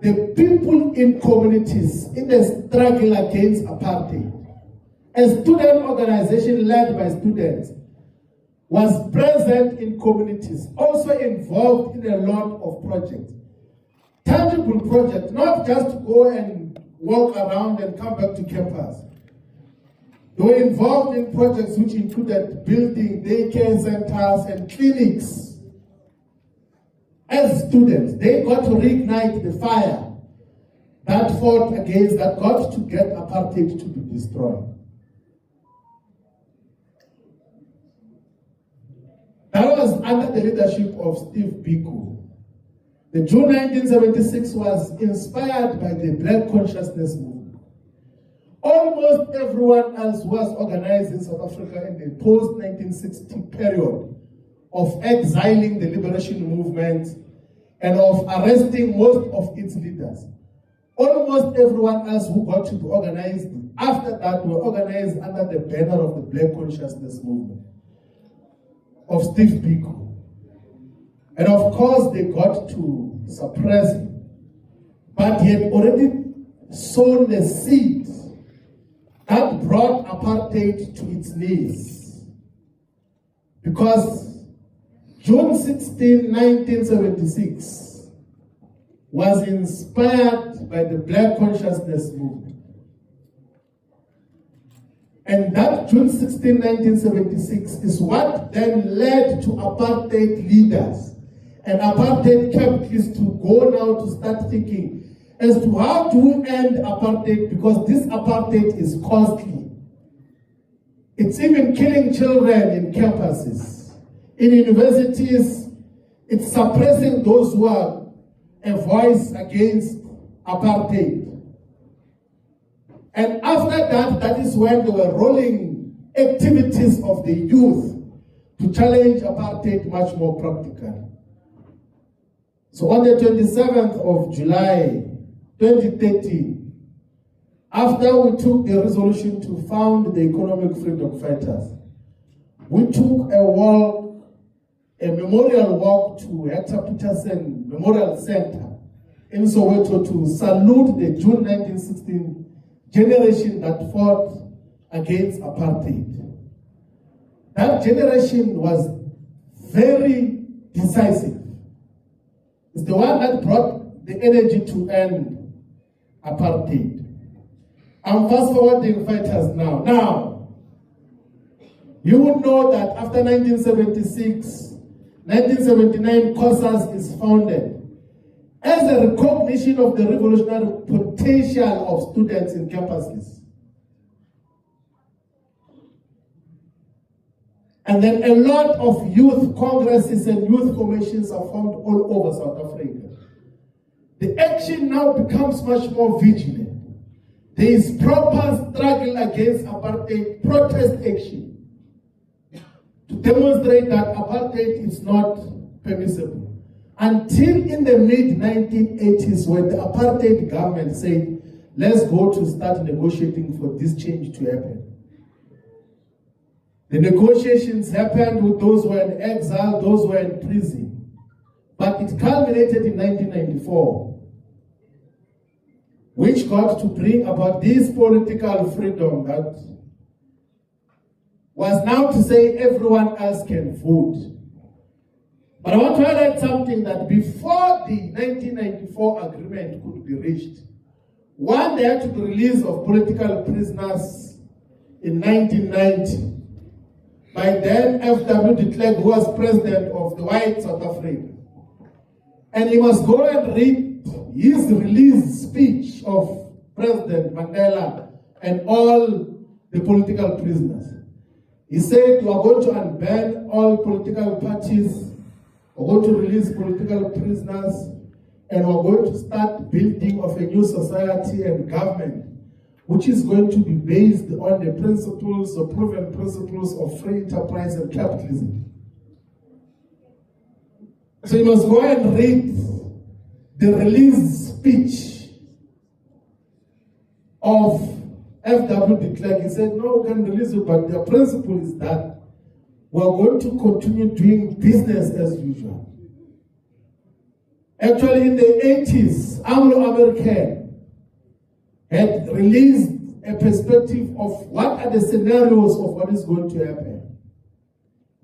the people in communities in the struggle against apartheid. A student organization led by students was present in communities, also involved in a lot of projects. Tangible projects, not just to go and walk around and come back to campus. They were involved in projects which included building daycare centers and clinics. As students, they got to reignite the fire that fought against, that got to get apartheid to be destroyed. That was under the leadership of Steve Biko. The June 1976 was inspired by the Black Consciousness Movement. Almost everyone else was organized in South Africa in the post-1960 period of exiling the liberation movement and of arresting most of its leaders. Almost everyone else who got to be organized after that were organized under the banner of the Black Consciousness Movement of Steve Biko. And of course, they got to suppress him. But he had already sown the seed that brought apartheid to its knees. Because June 16, 1976 was inspired by the Black Consciousness Movement. And that June 16, 1976 is what then led to apartheid leaders and apartheid capitalists to go now to start thinking as to how do we end apartheid, because this apartheid is costly. It's even killing children in campuses, in universities. It's suppressing those who are a voice against apartheid. And after that, that is when they were rolling activities of the youth to challenge apartheid much more practically. So on the 27th of July, 2013, after we took the resolution to found the Economic Freedom Fighters, we took a walk, a memorial walk to Hector Peterson Memorial Center in Soweto to salute the June 1916 generation that fought against apartheid. That generation was very decisive. It's the one that brought the energy to end apartheid. I'm fast forwarding fighters now. Now, you would know that after 1976, 1979 COSAS is founded as a recognition of the revolutionary potential of students in campuses. And then a lot of youth congresses and youth commissions are formed all over South Africa. The action now becomes much more vigilant. There is proper struggle against apartheid, protest action, to demonstrate that apartheid is not permissible. Until in the mid-1980s, when the apartheid government said, let's go to start negotiating for this change to happen. The negotiations happened with those who were in exile, those who were in prison. But it culminated in 1994, which got to bring about this political freedom that was now to say everyone else can vote. But I want to highlight something, that before the 1994 agreement could be reached, one, there had to be release of political prisoners in 1990 by then F.W. de Klerk, who was president of the white South Africa. And he must go and read his release speech of President Mandela and all the political prisoners. He said, we are going to unban all political parties, we're going to release political prisoners, and we're going to start building of a new society and government, which is going to be based on the principles, the proven principles of free enterprise and capitalism. So you must go and read the release speech of F.W. de Klerk. He said, no, we can release it, but the principle is that we're going to continue doing business as usual. Actually, in the 80s, Anglo-American had released a perspective of what are the scenarios of what is going to happen.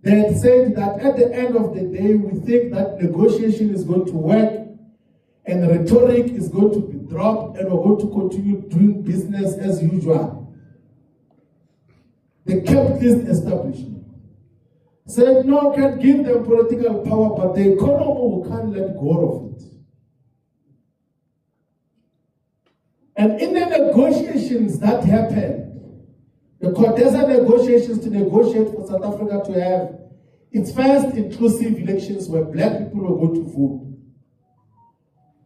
They had said that at the end of the day, we think that negotiation is going to work and rhetoric is going to be dropped and we're going to continue doing business as usual. The capitalist establishment said, no, can give them political power, but the economy can't let go of it. And in the negotiations that happened, the Cordesa negotiations to negotiate for South Africa to have its first inclusive elections where black people were going to vote.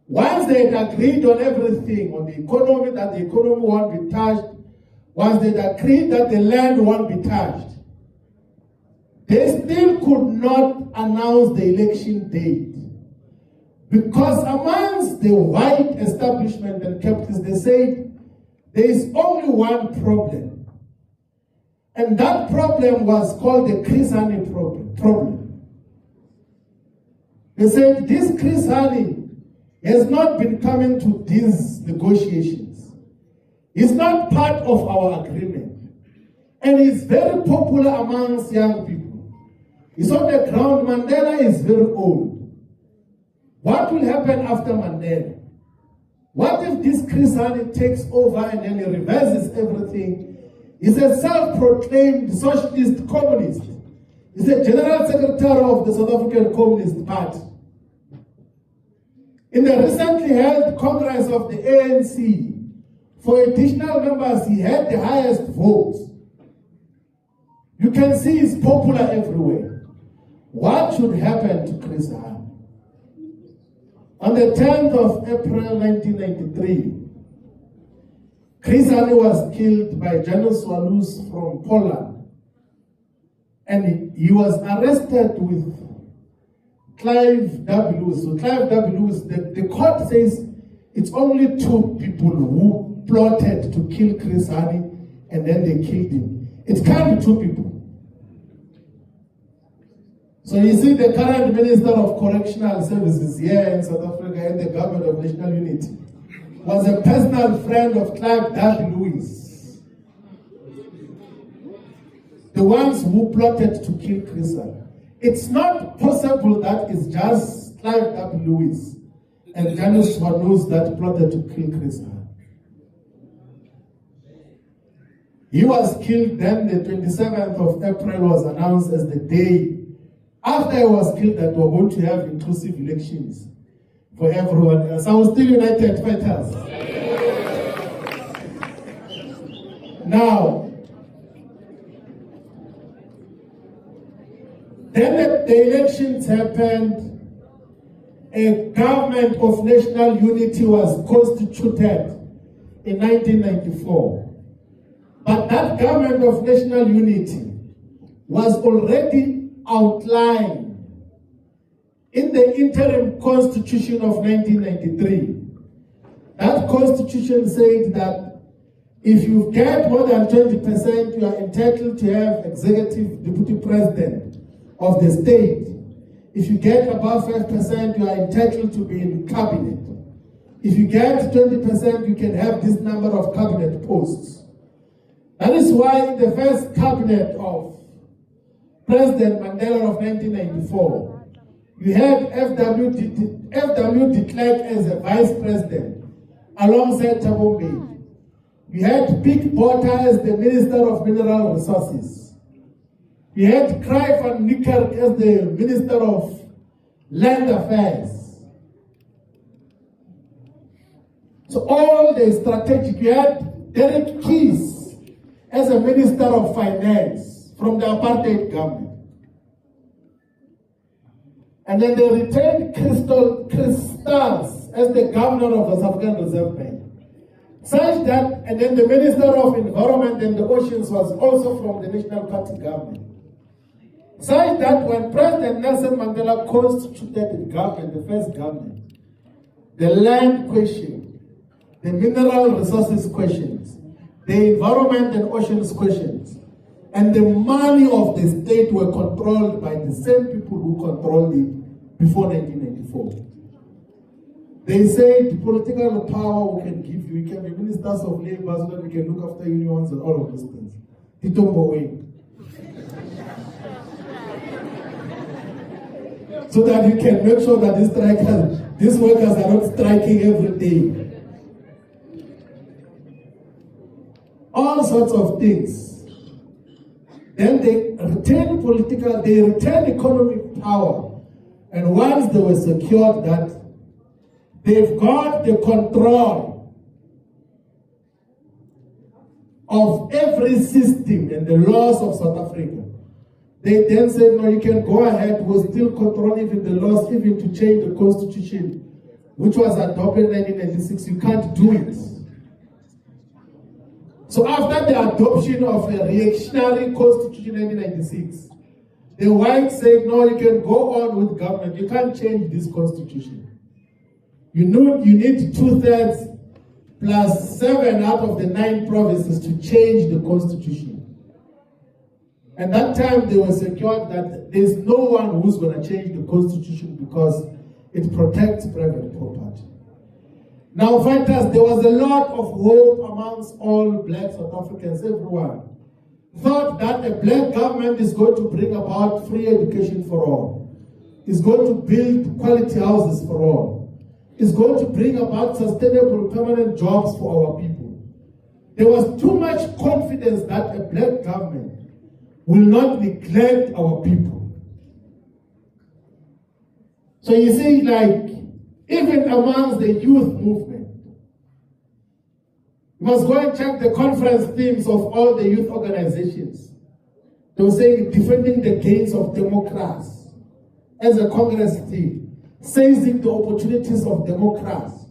Once they had agreed on everything, on the economy, that the economy won't be touched, once they had agreed that the land won't be touched, they still could not announce the election date. Because amongst the white establishment and capitalists, they said there is only one problem. And that problem was called the Chris Hani problem. They said this Chris Hani has not been coming to these negotiations. He's not part of our agreement. And he's very popular amongst young people. He's on the ground. Mandela is very old. What will happen after Mandela? What if this Chris Hani takes over and then he reverses everything? He's a self-proclaimed socialist communist. He's the general secretary of the South African Communist Party. In the recently held Congress of the ANC, for additional members, he had the highest votes. You can see he's popular everywhere. What should happen to Chris Hani? On the 10th of April 1993, Chris Hani was killed by Janusz Walus from Poland. And he was arrested with Clive W. So Clive W. The court says it's only two people who plotted to kill Chris Hani and then they killed him. It can't be two people. So you see the current Minister of Correctional Services here in South Africa in the Government of National Unity was a personal friend of Clive W. The ones who plotted to kill Chris Hani. It's not possible that it's just Clive W. and Janusz Walus that plotted to kill Chris Hani. He was killed, then the 27th of April was announced as the day after he was killed that we're going to have inclusive elections for everyone else. I was still United Fighters. Now, then the elections happened, a government of national unity was constituted in 1994. But that government of national unity was already outlined in the interim constitution of 1993. That constitution said that if you get more than 20%, you are entitled to have executive deputy president of the state. If you get above 5%, you are entitled to be in cabinet. If you get 20%, you can have this number of cabinet posts. That is why in the first cabinet of President Mandela of 1994, you had FW de Klerk as a vice president alongside Thabo Mbeki. You had Piet Botha as the Minister of Mineral Resources. You had Cruyff van Niekerk as the Minister of Land Affairs. So all the strategic, you had Derek Keys as a Minister of Finance from the Apartheid government. And then they retained Crystals as the Governor of the South African Reserve Bank. Such that, and then the Minister of Environment and the Oceans was also from the National Party government. Such that when President Nelson Mandela constituted the government, the first government, the land question, the mineral resources questions, the environment and oceans questions, and the money of the state were controlled by the same people who controlled it before 1994. They said political power we can give you. You can be ministers of labor so that we can look after unions and all of those things. Titombo way. So that you can make sure that these workers are not striking every day. All sorts of things. Then they retain economic power. And once they were secured that, they've got the control of every system and the laws of South Africa. They then said, no, you can go ahead, we'll still control even the laws, even to change the constitution, which was adopted in 1996. You can't do it. So after the adoption of a reactionary constitution in 1996, the whites said, no, you can go on with government. You can't change this constitution. You need 2/3 plus 7 out of the 9 provinces to change the constitution. And that time they were secured that there's no one who's going to change the constitution because it protects private property. Now fighters, there was a lot of hope amongst all black South Africans, everyone thought that a black government is going to bring about free education for all. It's going to build quality houses for all. It's going to bring about sustainable permanent jobs for our people. There was too much confidence that a black government will not neglect our people. So you see, like, even amongst the youth movement, you must go and check the conference themes of all the youth organizations. They were saying defending the gains of democracy as a Congress theme, seizing the opportunities of democracy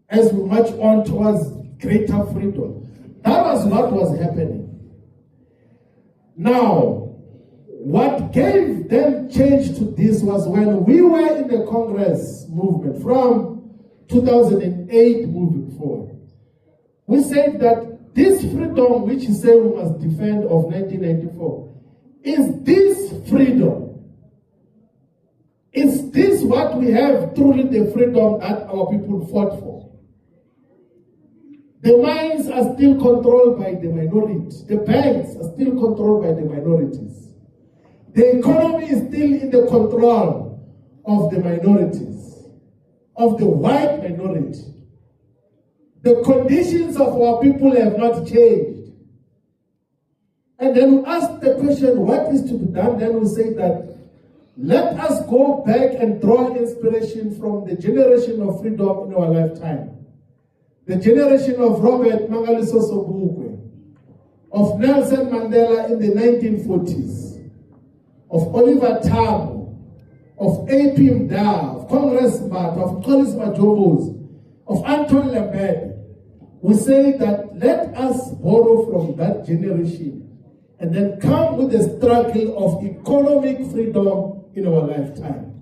as we march on towards greater freedom. That was what was happening. Now, what gave them change to this was when we were in the Congress movement from 2008 moving forward. We said that this freedom which you say we must defend of 1994, is this freedom? Is this what we have truly the freedom that our people fought for? The mines are still controlled by the minority. The banks are still controlled by the minorities. The economy is still in the control of the minorities, of the white minority. The conditions of our people have not changed. And then we ask the question, what is to be done? Then we say that, let us go back and draw inspiration from the generation of freedom in our lifetime. The generation of Robert Mangaliso Sobukwe, of Nelson Mandela in the 1940s, of Oliver Tambo, of A.P. Mda, of Congress Mat, of Collins Majobos, of Anton Lambert. We say that let us borrow from that generation and then come with the struggle of economic freedom in our lifetime,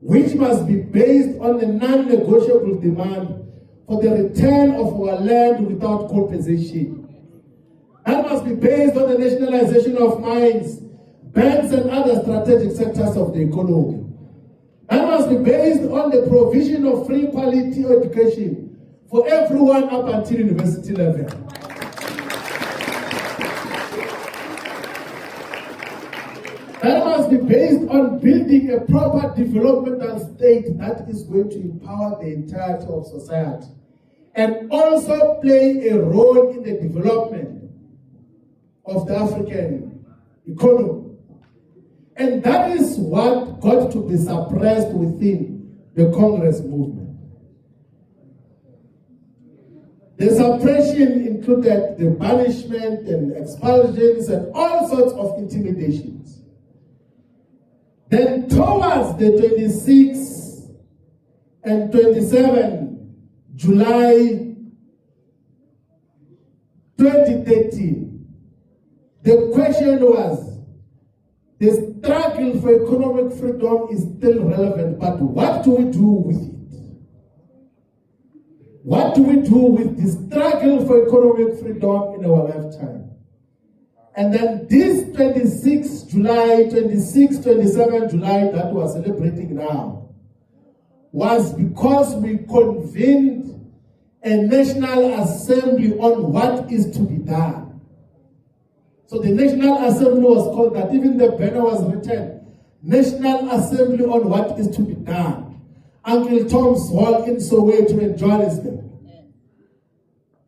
which must be based on the non-negotiable demand for the return of our land without compensation. That must be based on the nationalization of mines, banks and other strategic sectors of the economy. That must must be based on the provision of free quality education for everyone up until university level. That must be based on building a proper developmental state that is going to empower the entirety of society and also play a role in the development of the African economy. And that is what got to be suppressed within the Congress movement. The suppression included the banishment and expulsions and all sorts of intimidations. Then towards the 26th and 27th July 2013, the question was, the struggle for economic freedom is still relevant, but what do we do with it? What do we do with the struggle for economic freedom in our lifetime? And then this 26 July, 27 July that we are celebrating now was because we convened a National Assembly on what is to be done. So the National Assembly was called that, even the banner was written, National Assembly on what is to be done. Uncle Tom's Hall in Soweto in Johannesburg.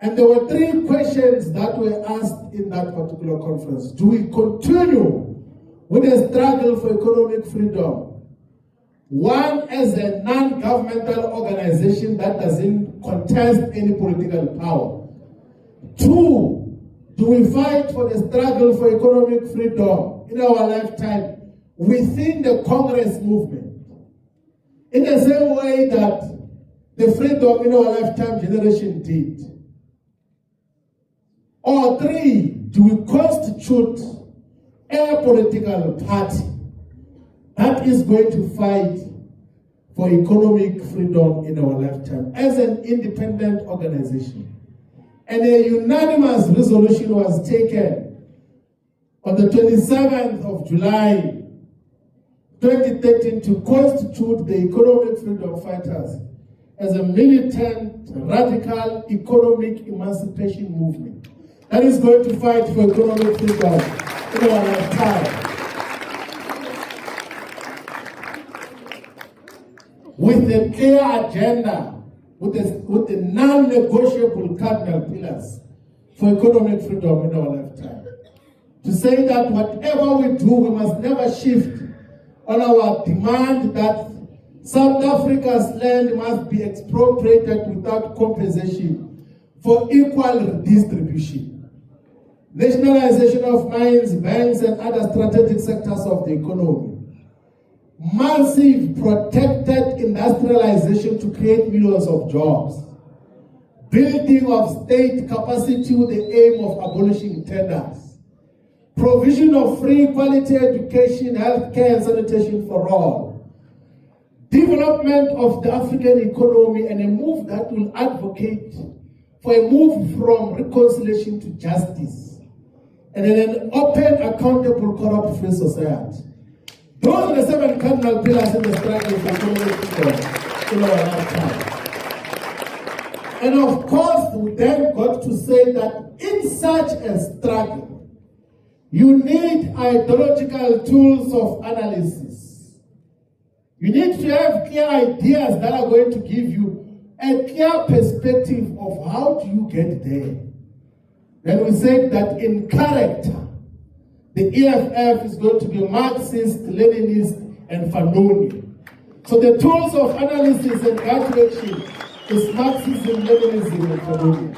And there were three questions that were asked in that particular conference. Do we continue with the struggle for economic freedom? One, as a non-governmental organization that doesn't contest any political power. Two, do we fight for the struggle for economic freedom in our lifetime within the Congress movement? In the same way that the freedom in our lifetime generation did. Or three, do we constitute a political party that is going to fight for economic freedom in our lifetime as an independent organization? And a unanimous resolution was taken on the 27th of July 2013 to constitute the economic freedom fighters as a militant, radical economic emancipation movement that is going to fight for economic freedom in our lifetime. With a clear agenda, with the non-negotiable cardinal pillars for economic freedom in our lifetime. To say that whatever we do, we must never shift on our demand that South Africa's land must be expropriated without compensation for equal redistribution. Nationalization of mines, banks, and other strategic sectors of the economy. Massive protected industrialization to create millions of jobs. Building of state capacity with the aim of abolishing tenders. Provision of free quality education, healthcare, and sanitation for all. Development of the African economy and a move that will advocate for a move from reconciliation to justice. And in an open, accountable, corrupt-free society. Those are the 7 cardinal pillars in the struggle for economic freedom in our lifetime. And of course, we then got to say that in such a struggle, you need ideological tools of analysis. You need to have clear ideas that are going to give you a clear perspective of how do you get there. Then we said that in character, the EFF is going to be Marxist, Leninist, and Fanoni. So the tools of analysis and that direction is Marxism, Leninism, and Fanoni.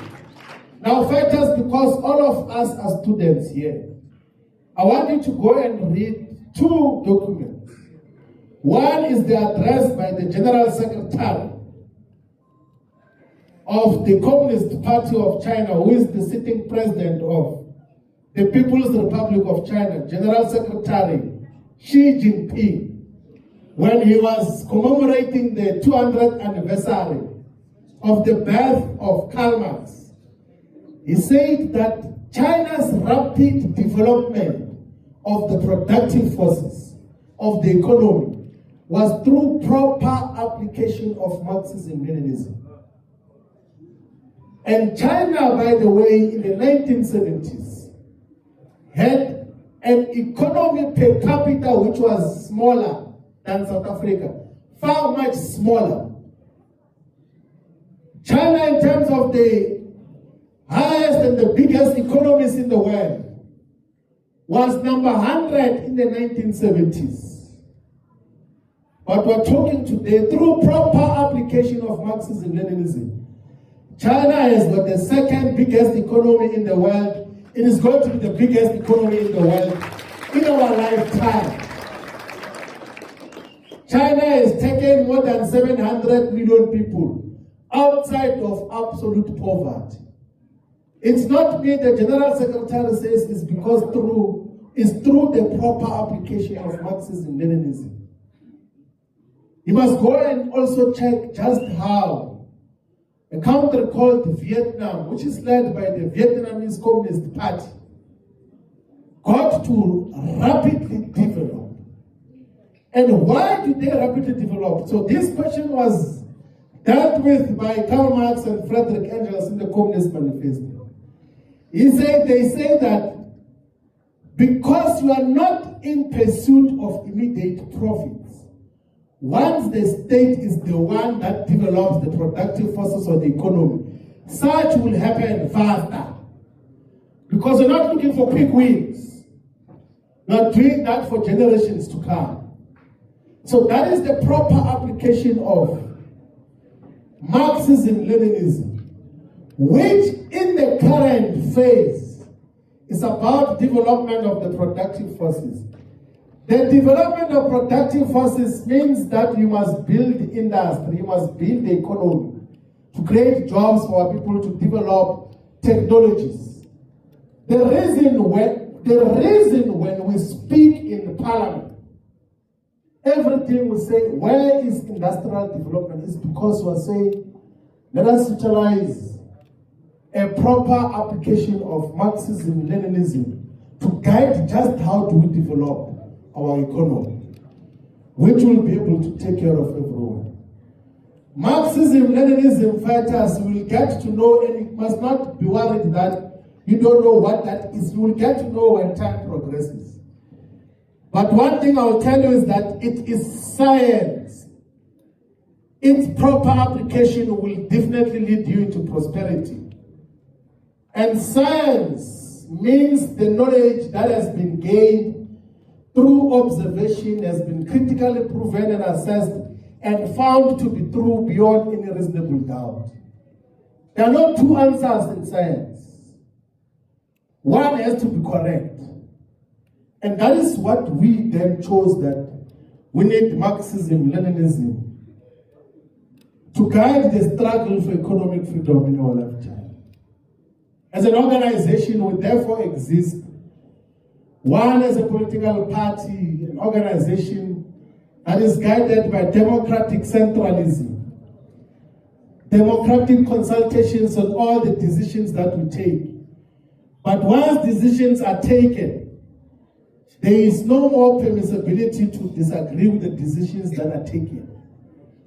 Now, fighters, because all of us are students here, I want you to go and read 2 documents. One is the address by the General Secretary of the Communist Party of China, who is the sitting president of the People's Republic of China, General Secretary Xi Jinping, when he was commemorating the 200th anniversary of the birth of Karl Marx. He said that China's rapid development of the productive forces of the economy was through proper application of Marxism-Leninism. And China, by the way, in the 1970s, had an economy per capita which was smaller than South Africa, far much smaller. China, in terms of the highest and the biggest economies in the world, was number 100 in the 1970s. But we're talking today, through proper application of Marxism-Leninism, China has got the second biggest economy in the world. It is going to be the biggest economy in the world in our lifetime. China has taken more than 700 million people outside of absolute poverty. It's not me, the General Secretary says it's because it's through the proper application of Marxism-Leninism. You must go and also check just how a country called Vietnam, which is led by the Vietnamese Communist Party, got to rapidly develop. And why did they rapidly develop? So this question was dealt with by Karl Marx and Friedrich Engels in the Communist Manifesto. They say that because you are not in pursuit of immediate profits, once the state is the one that develops the productive forces of the economy, such will happen faster. Because you're not looking for quick wins. You're doing that for generations to come. So that is the proper application of Marxism-Leninism, which in the current phase is about development of the productive forces. The development of productive forces means that you must build industry, you must build the economy to create jobs for our people, to develop technologies. The reason when we speak in Parliament, everything we say, where is industrial development, is because we are saying, let us utilize a proper application of Marxism-Leninism to guide just how do we develop our economy, which will be able to take care of everyone. Marxism-Leninism fighters will get to know, and you must not be worried that you don't know what that is. You will get to know when time progresses. But one thing I will tell you is that it is science. Its proper application will definitely lead you into prosperity. And science means the knowledge that has been gained through observation, has been critically proven and assessed and found to be true beyond any reasonable doubt. There are no two answers in science. One has to be correct. And that is what we then chose, that we need Marxism-Leninism to guide the struggle for economic freedom in our lifetime. As an organization, we therefore exist. One, as a political party, an organization that is guided by democratic centralism, democratic consultations on all the decisions that we take. But once decisions are taken, there is no more permissibility to disagree with the decisions that are taken.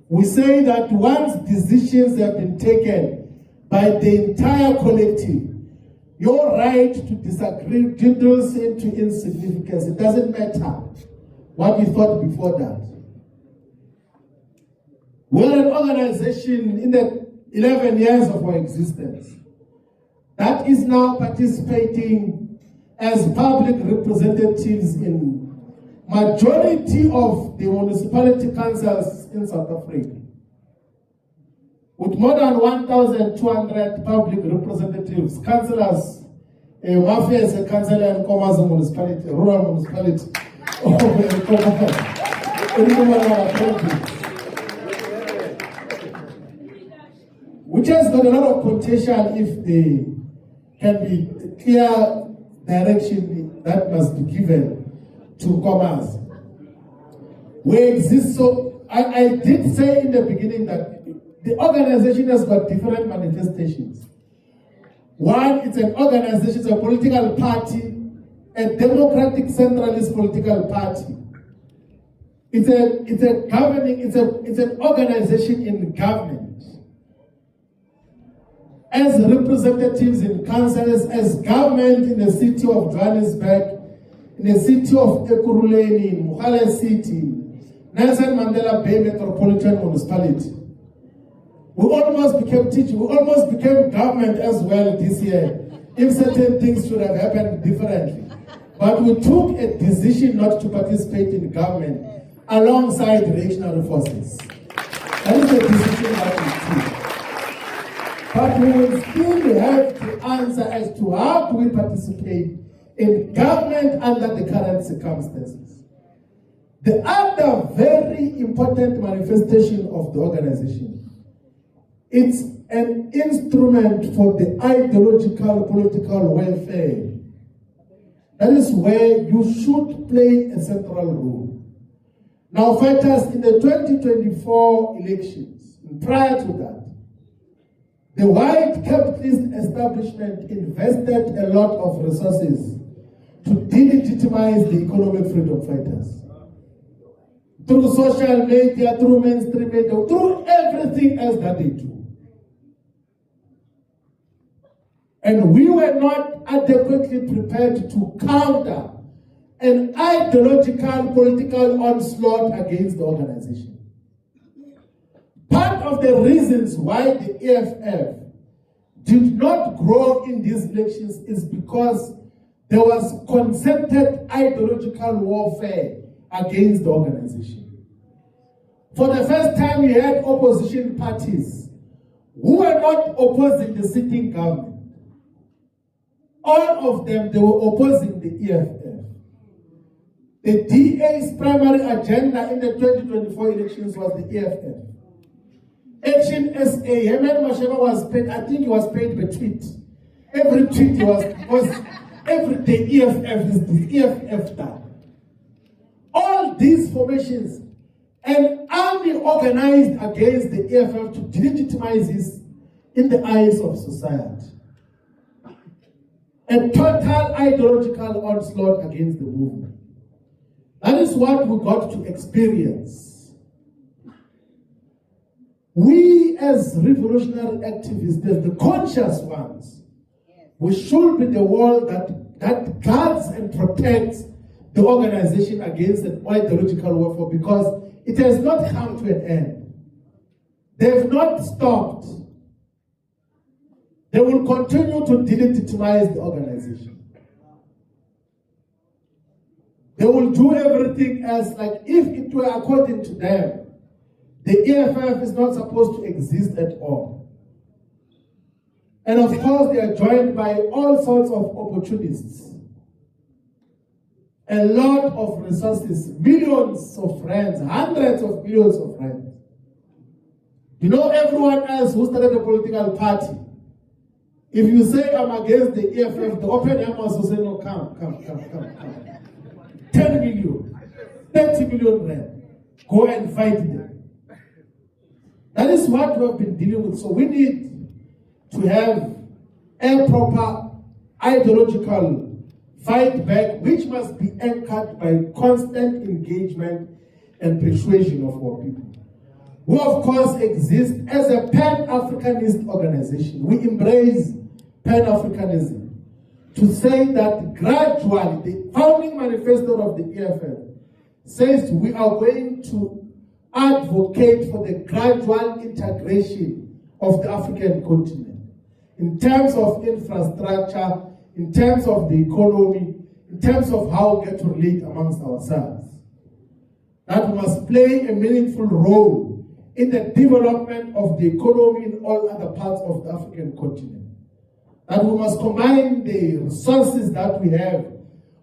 We say that once decisions have been taken by the entire collective, your right to disagree dwindles into insignificance. It doesn't matter what you thought before that. We're an organization in the 11 years of our existence that is now participating as public representatives in majority of the municipality councils in South Africa. With more than 1,200 public representatives, councillors, Mafia is a councillor in Komazi municipality, rural municipality. Which has got a lot of potential if there can be clear direction that must be given to Komazi. We exist, so I did say in the beginning that the organization has got different manifestations. One, it's an organization, it's a political party, a democratic centralist political party. It's an organization in government. As representatives in councils, as government in the city of Johannesburg, in the city of Ekurhuleni, in Mogale City, Nelson Mandela Bay Metropolitan Municipality. We almost became teaching, we almost became government as well this year, if certain things should have happened differently. But we took a decision not to participate in government alongside reactionary forces. That is the decision that we took. But we will still have to answer as to how do we participate in government under the current circumstances. The other very important manifestation of the organization, it's an instrument for the ideological political welfare. That is where you should play a central role. Now, fighters, in the 2024 elections, and prior to that, the white capitalist establishment invested a lot of resources to delegitimize the economic freedom fighters. Through social media, through mainstream media, through everything else that they do. And we were not adequately prepared to counter an ideological political onslaught against the organization. Part of the reasons why the EFF did not grow in these elections is because there was concerted ideological warfare against the organization. For the first time, we had opposition parties who were not opposing the sitting government. All of them, they were opposing the EFF. The DA's primary agenda in the 2024 elections was the EFF. Action SA, Herman Mashaba was paid, I think he was paid per tweet. Every tweet he was every day EFF is this, EFF that. All these formations, an army organized against the EFF to delegitimize this in the eyes of society. A total ideological onslaught against the movement. That is what we got to experience. We as revolutionary activists, the conscious ones, we should be the one that guards and protects the organization against an ideological warfare, because it has not come to an end. They have not stopped. They will continue to delegitimize the organization. They will do everything else, like if it were according to them, the EFF is not supposed to exist at all. And of course, they are joined by all sorts of opportunists. A lot of resources, millions of friends, hundreds of millions of friends. You know, everyone else who started a political party, if you say I'm against the EFF, the open arms will say, no, come. 10 million, 30 million rand. Go and fight them. That is what we have been dealing with. So we need to have a proper ideological fight back, which must be anchored by constant engagement and persuasion of our people. We, of course, exist as a Pan-Africanist organization. We embrace Pan-Africanism to say that gradually, the founding manifesto of the EFF says we are going to advocate for the gradual integration of the African continent in terms of infrastructure, in terms of the economy, in terms of how we get to relate amongst ourselves. That we must play a meaningful role in the development of the economy in all other parts of the African continent. That we must combine the resources that we have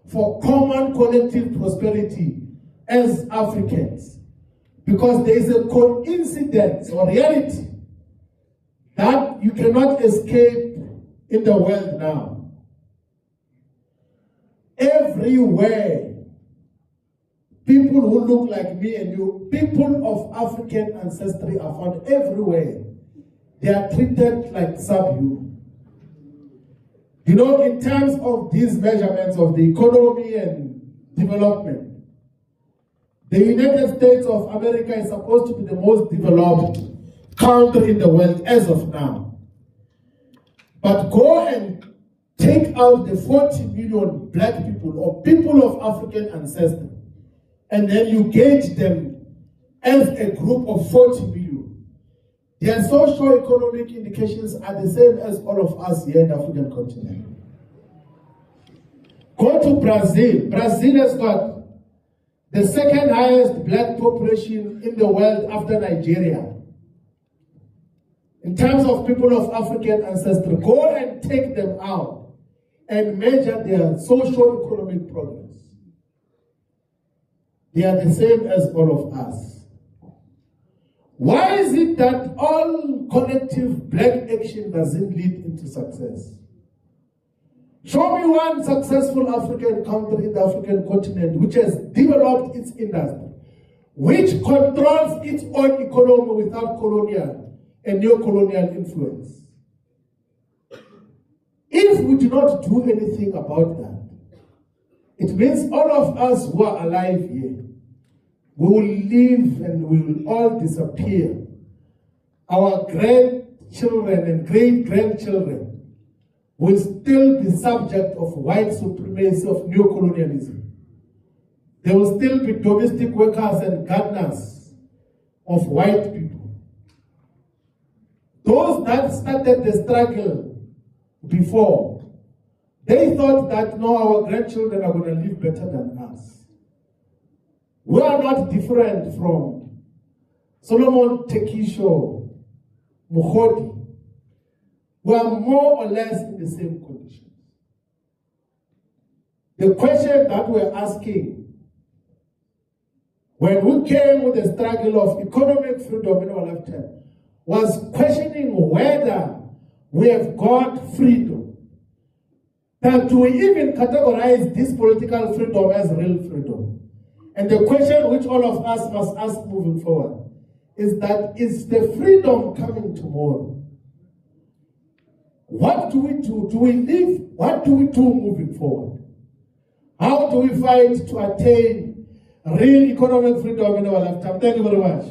for common collective prosperity as Africans. Because there is a coincidence or reality that you cannot escape in the world now. Everywhere, people who look like me and you, people of African ancestry are found everywhere. They are treated like subhuman. You know, in terms of these measurements of the economy and development, The United States of America is supposed to be the most developed country in the world as of now. But go and take out the 40 million black people or people of African ancestry, and then you gauge them as a group of 40 million. Their socio-economic indications are the same as all of us here in the African continent. Go to Brazil. Brazil has got the second highest black population in the world after Nigeria. In terms of people of African ancestry, go and take them out and measure their socio-economic progress. They are the same as all of us. Why is it that all collective black action doesn't lead into success? Show me one successful African country in the African continent which has developed its industry, which controls its own economy without colonial and neo-colonial influence. If we do not do anything about that, it means all of us who are alive here, we will live and we will all disappear. Our grandchildren and great-grandchildren will still be subject of white supremacy of neocolonialism. There will still be domestic workers and gardeners of white people. Those that started the struggle before, they thought that no, our grandchildren are going to live better than us. We are not different from Solomon Tekisho Mukhodi. We are more or less in the same conditions. The question that we're asking, when we came with the struggle of economic freedom in our lifetime, was questioning whether we have got freedom. That do we even categorize this political freedom as real freedom? And the question which all of us must ask moving forward is that, is the freedom coming tomorrow? What do we do? Do we live? What do we do moving forward? How do we fight to attain real economic freedom in our lifetime? Thank you very much.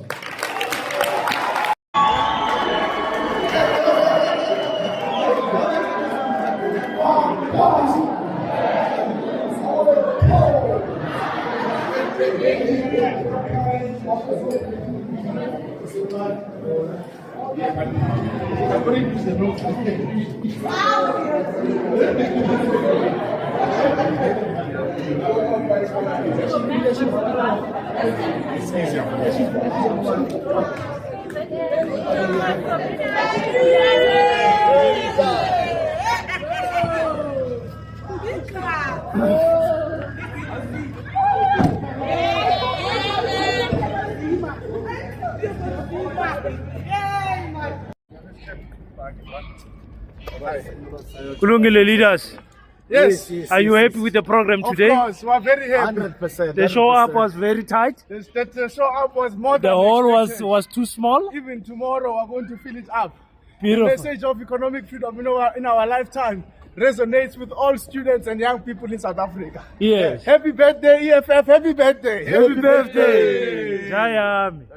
Colonial leaders, Yes. are you happy with the program today? Of course, we are very happy. 100%. The show up was very tight. The show up was more The than hall expected. was too small. Even tomorrow, we're going to fill it up. Beautiful. The message of economic freedom in our lifetime resonates with all students and young people in South Africa. Yes. Happy birthday, EFF. Happy birthday. Happy birthday. Jayami.